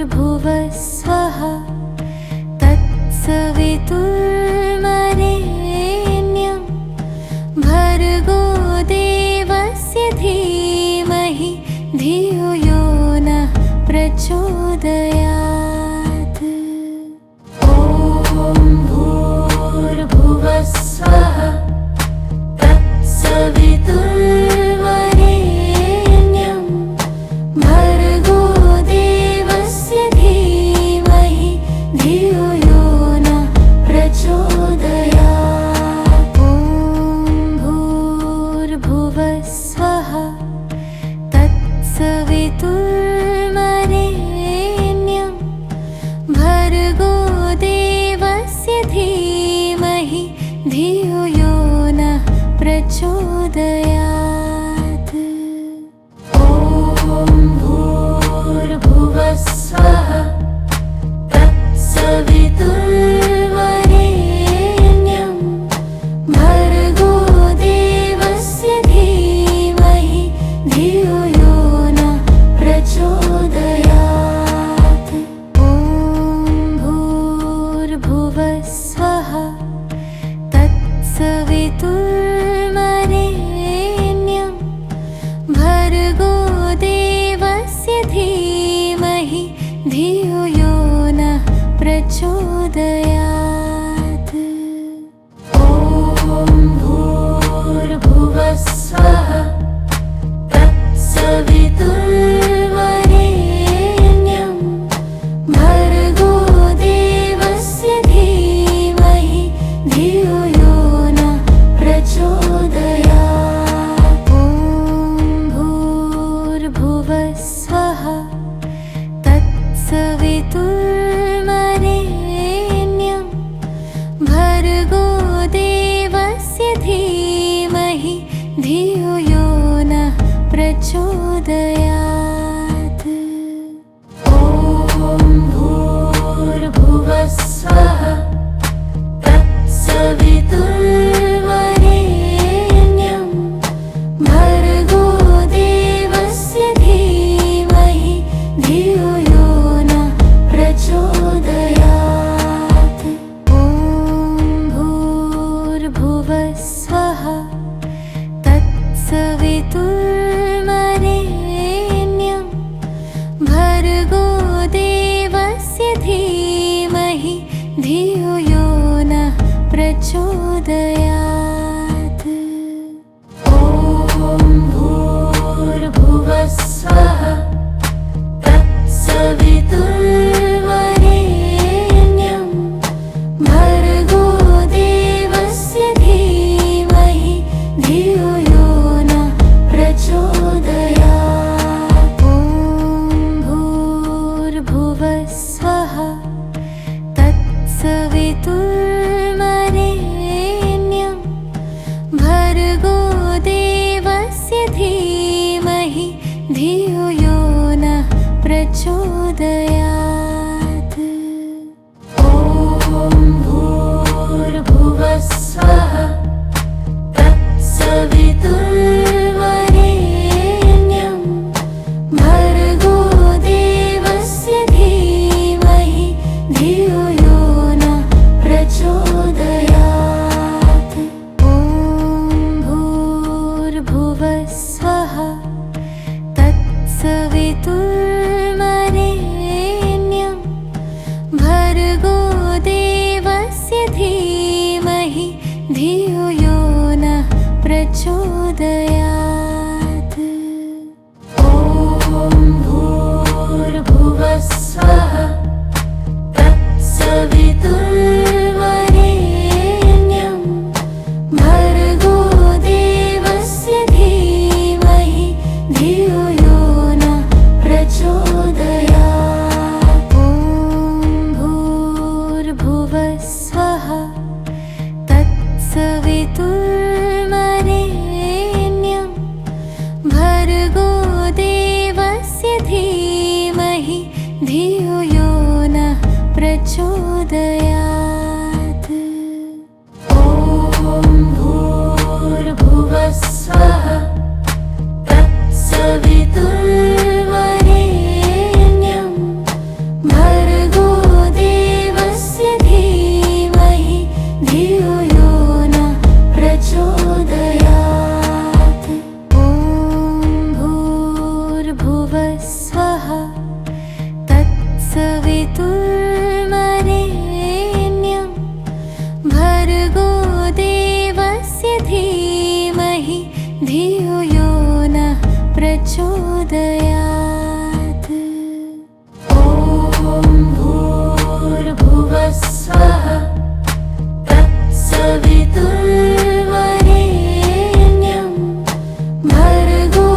भूर्भुवस्वः तत्सवितुर्वरेण्यं भर्गो देवस्य धीमहि धियो यो नः प्रचोदयात्। ॐ भूर्भुवस्वः तत्सवितुर्वरेण्यं भर्गो देवस्य धीमहि धियो यो नः प्रचोदयात्। ॐ भूर्भुवस्वः तत्सवितुर्वरेण्यं भर्गो देवस्य धीमहि धियो यो नः प्रचोदयात्। ॐ भूर्भुवस्वः तत्सवितुर्वरेण्यं भर्गो देवस्य धीमहि धियो यो नः प्रचोदयात्। ॐ भूर्भुवस्वः तत्सवितुर्वरेण्यं भर्गो देवस्य धीमहि धियो यो नः प्रचोदयात्। ॐ भूर्भुवस्वः तत्सवितुर्वरेण्यं भर्गो देवस्य धीमहि धियो यो नः प्रचोदयात्। ॐ भूर्भुवस्वः तत्सवितुर्वरेण्यं भर्गो देवस्य धीमहि धियो यो नः प्रचोदयात्। ॐ भूर्भुवस्वः तत्सवितुर्वरेण्यं भर्गो देवस्य धीमहि धियो यो नः प्रचोदयात्। ॐ भूर्भुवस्वः तत्सवितुर्वरेण्यं भर्गो देवस्य धीमहि धियो यो नः प्रचोदयात्। ॐ भूर्भुवस्वः तत्सवितुर्वरेण्यं भर्गो देवस्य धीमहि धियो यो नः प्रचोदयात्। ॐ भूर्भुवस्वः तत्सवितुर्वरेण्यं भर्गो देवस्य धीमहि धियो यो नः प्रचोदयात्। ॐ भूर्भुवस्वः तत्सवितुर्वरेण्यं भर्गो स्वः तत्सवितुर्वरेण्यं भर्गो देवस्य धीमहि धियो यो नः प्रचोदयात्। ॐ भूर्भुवः स्वः तत्सवितुर्वरेण्यं भर्गो देवस्य धीमहि धियो यो नः प्रचोदयात्। ॐ भूर्भुवः स्वः तत्सवितुर्वरेण्यं भर्गो देवस्य धीमहि धियो यो नः प्रचोदयात्। ॐ भूर्भुवः स्वः तत्सवितुर्वरेण्यं भर्गो देवस्य धीमहि धियो यो नः प्रचोदयात्। ॐ भूर्भुवः स्वः तत्सवितुर्वरेण्यं भर्गो देवस्य धीमहि धियो यो नः प्रचोदयात्। ॐ भूर्भुवः स्वः तत्सवितुर्वरेण्यं भर्गो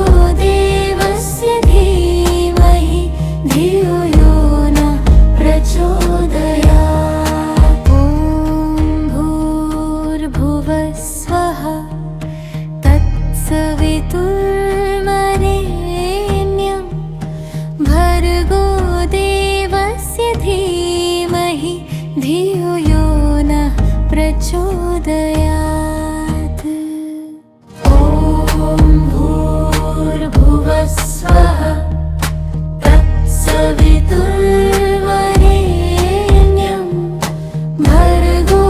देवस्य धीमहि धियो यो नः प्रचोदयात्। ॐ भूर्भुवः स्वः तत्सवितुर्वरेण्यं भर्गो देवस्य धीमहि धियो यो नः प्रचोदयात्। ॐ भूर्भुवः स्वः तत्सवितुर्वरेण्यं भर्गो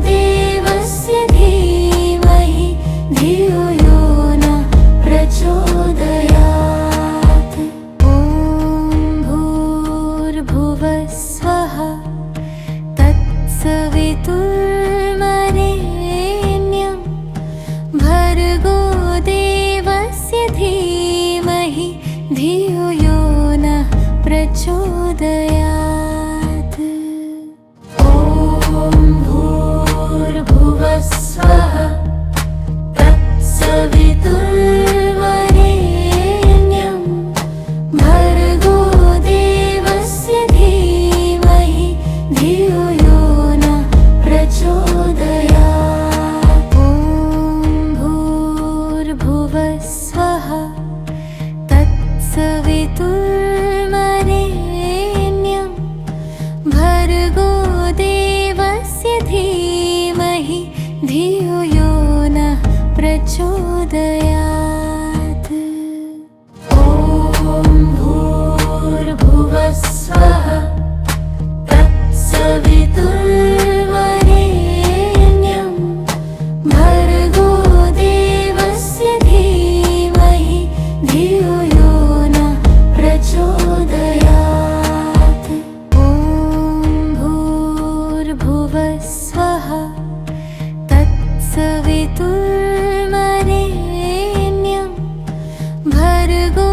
देवस्य धीमहि धियो यो नः प्रचोदयात्। ॐ भूर्भुवः स्वः तत्सवितुर्वरेण्यं भर्गो देवस्य धीमहि धियो यो नः प्रचोदयात्। ॐ भूर्भुवः स्वः तत्सवितुर्वरेण्यं भर्गो देवस्य धीमहि धियो यो नः प्रचोदयात्। ॐ भूर्भुवः स्वः तत्सवितुर्वरेण्यं भर्गो देवस्य धीमहि धियो यो नः प्रचोदयात्। ॐ भूर्भुवः स्वः तत्सवितुर्वरेण्यं भर्गो देवस्य धीमहि धियो यो नः प्रचोदयात्। ॐ भूर्भुवः स्वः तत्सवितुर्वरेण्यं भर्गो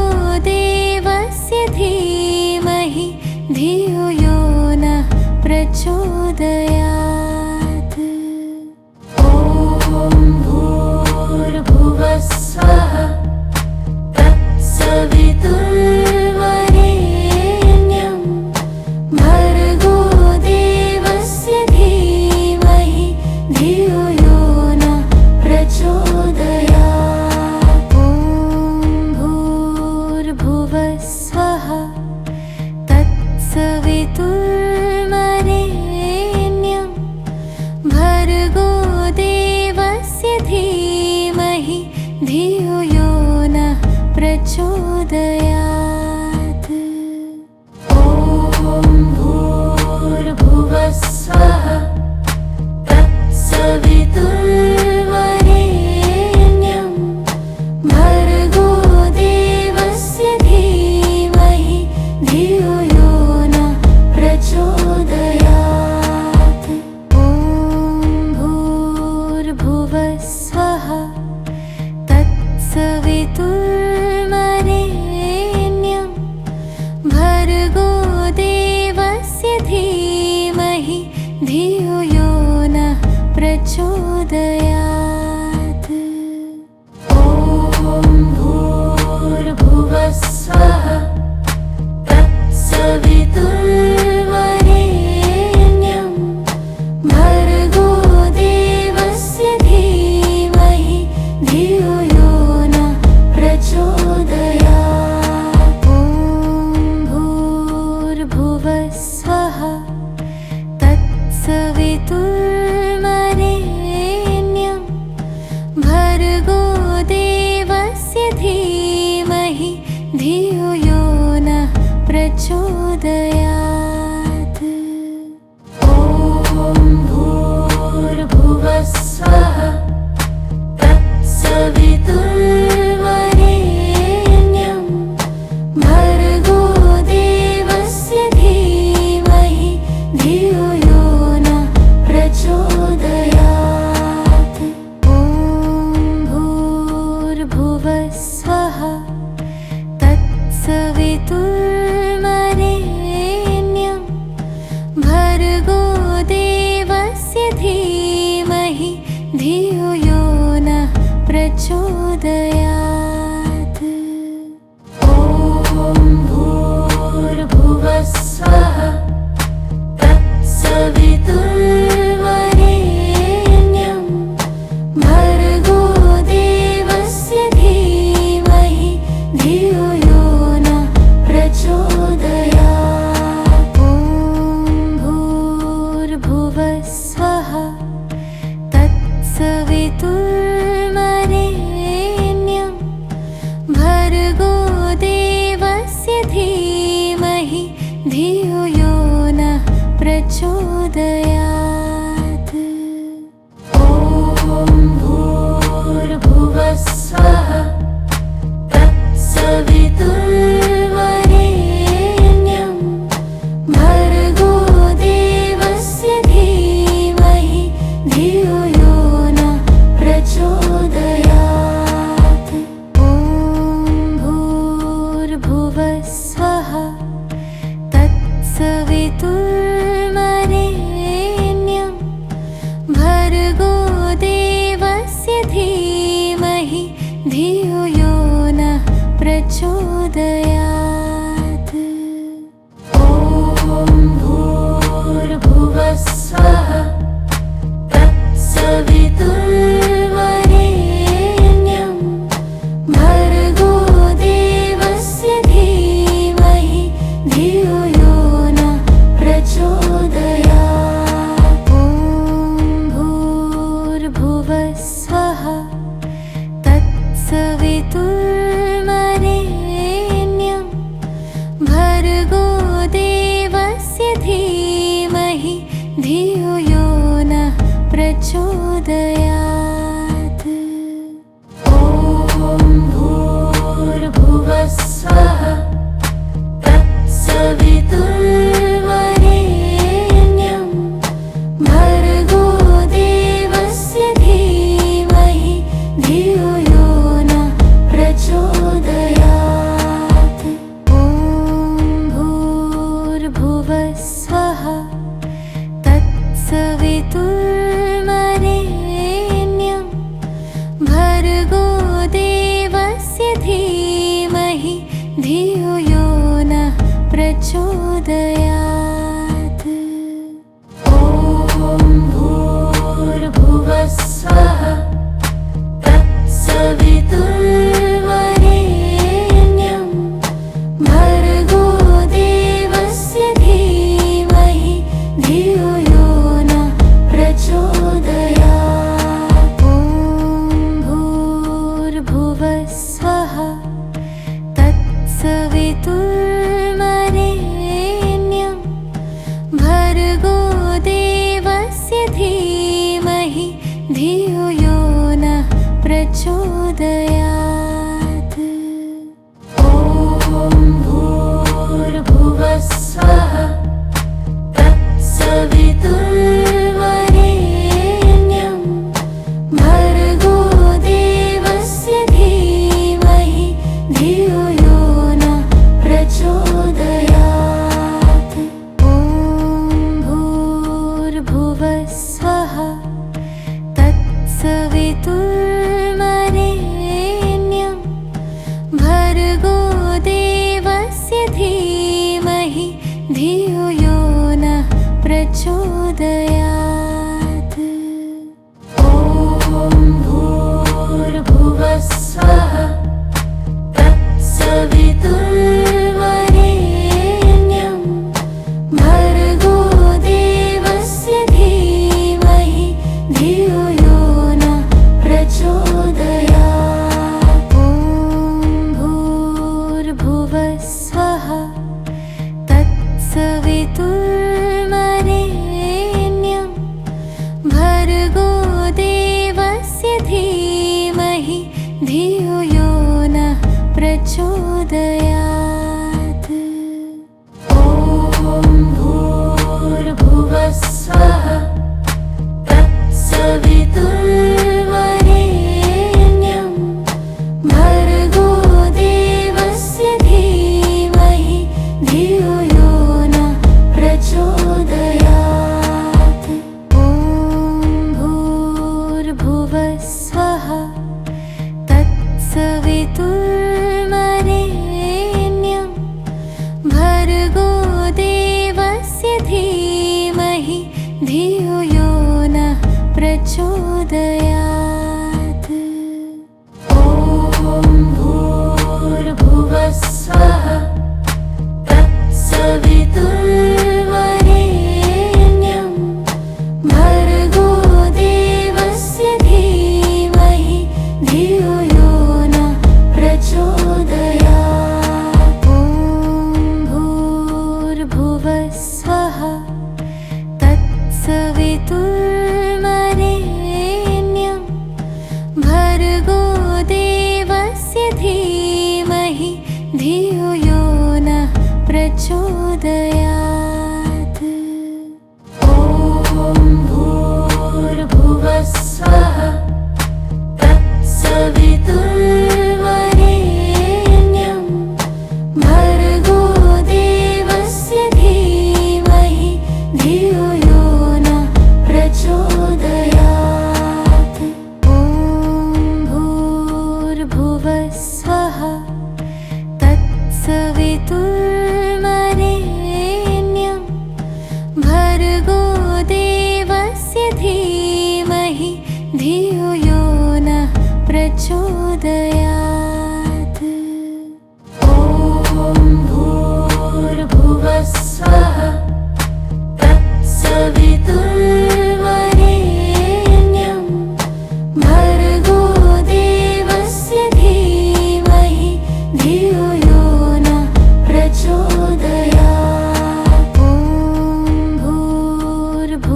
देवस्य धीमहि धियो यो नः प्रचोदयात्। ॐ भूर्भुवः स्वः तत्सवितुर्वरेण्यं भर्गो देवस्य धीमहि धियो यो नः प्रचोदयात्। ॐ भूर्भुवः स्वः तत्सवितुर्वरेण्यं भर्गो देवस्य धीमहि धियो यो नः प्रचोदयात्। ॐ भूर्भुवः स्वः तत्सवितुर्वरेण्यं भर्गो भर्गो देवस्य धीमहि धियो यो नः प्रचोदयात्। ॐ भूर्भुवः स्वः तत्सवितुर्वरेण्यं भर्गो देवस्य धीमहि धियो यो नः प्रचोदयात्। ॐ भूर्भुवः स्वः तत्सवितुर्वरेण्यं भर्गो देवस्य धीमहि धियो यो नः प्रचोदयात्। ॐ भूर्भुवः स्वः तत्सवितुर्वरेण्यं भर्गो देवस्य धीमहि धियो यो नः प्रचोदयात्। ॐ भूर्भुवः स्वः तत्सवितुर्वरेण्यं भर्गो देवस्य धीमहि धियो यो नः प्रचोदयात्। ॐ भूर्भुवः स्वः तत्सवितुर्वरेण्यं भर्गो देवस्य धीमहि धियो यो नः प्रचोदयात्। ॐ भूर्भुवः स्वः तत्सवितुर्वरेण्यं भर्गो देवस्य धीमहि धियो यो नः प्रचोदयात्। ॐ भूर्भुवः स्वः तत्सवितुर्वरेण्यं भर्गो देवस्य धीमहि धियो यो नः प्रचोदयात्। ॐ भूर्भुवः स्वः तत्सवितुर्वरेण्यं भर्गो देवस्य धीमहि धियो यो नः प्रचोदयात्। ॐ भूर्भुवः स्वः तत्सवितुर्वरेण्यं भर्गो देवस्य धीमहि धियो यो नः प्रचोदयात्। ॐ भूर्भुवः स्वः तत्सवितुर्वरेण्यं भर्गो देवस्य धीमहि धियो यो नः प्रचोदयात्। ॐ भूर्भुवः स्वः तत्सवितुर्वरेण्यं भर्गो देवस्य धीमहि धियो यो नः प्रचोदयात्। ॐ भूर्भुवः स्वः तत्सवितुर्वरेण्यं भर्गो देवस्य धीमहि धियो यो नः प्रचोदयात्। ॐ भूर्भुवः स्वः तत्सवितुर्वरेण्यं भर्गो देवस्य धीमहि धियो यो नः प्रचोदयात्। ॐ भूर्भुवः स्वः तत्सवितुर्वरेण्यं भर्गो देवस्य धीमहि धियो यो नः प्रचोदयात्। ॐ भूर्भुवः स्वः तत्सवितुर्वरेण्यं भर्गो देवस्य धीमहि धियो यो नः प्रचोदयात्। ॐ भूर्भुवः स्वः तत्सवितुर्वरेण्यं भर्गो देवस्य धीमहि धियो यो नः प्रचोदयात्। ॐ भूर्भुवः स्वः तत्सवितुर्वरेण्यं प्रचोदयात्। ॐ भूर्भुवस्वः तत्सवितुर्वरेण्यं भर्गो देवस्य धीमहि धियो यो नः प्रचोदयात्। ॐ भूर्भुवस्वः तत्सवितुर्वरेण्यं भर्गो देवस्य धीमहि धियो यो नः प्रचोदयात्। ॐ भूर्भुवस्वः तत्सवितुर्वरेण्यं भर्गो देवस्य धीमहि धियो यो नः प्रचोदयात्। ॐ भूर्भुवस्वः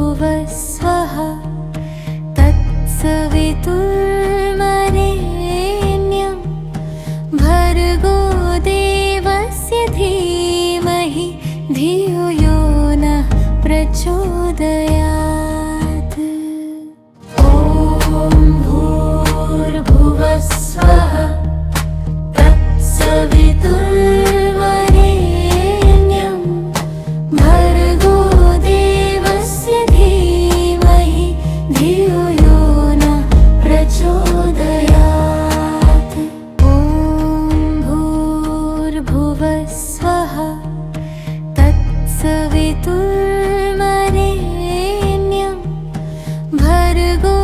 तत्सवितुर्वरेण्यं भर्गो देवस्य धीमहि धियो यो नः प्रचोदयात्। ॐ भूर्भुवस्वः तत्सवितुर्वरेण्यं भर्गो देवस्य धीमहि धियो यो नः प्रचोदयात्। ॐ भूर्भुवस्वः तत्सवितुर्वरेण्यं भर्गो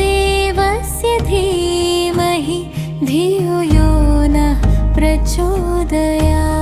देवस्य धीमहि धियो यो नः प्रचोदयात्।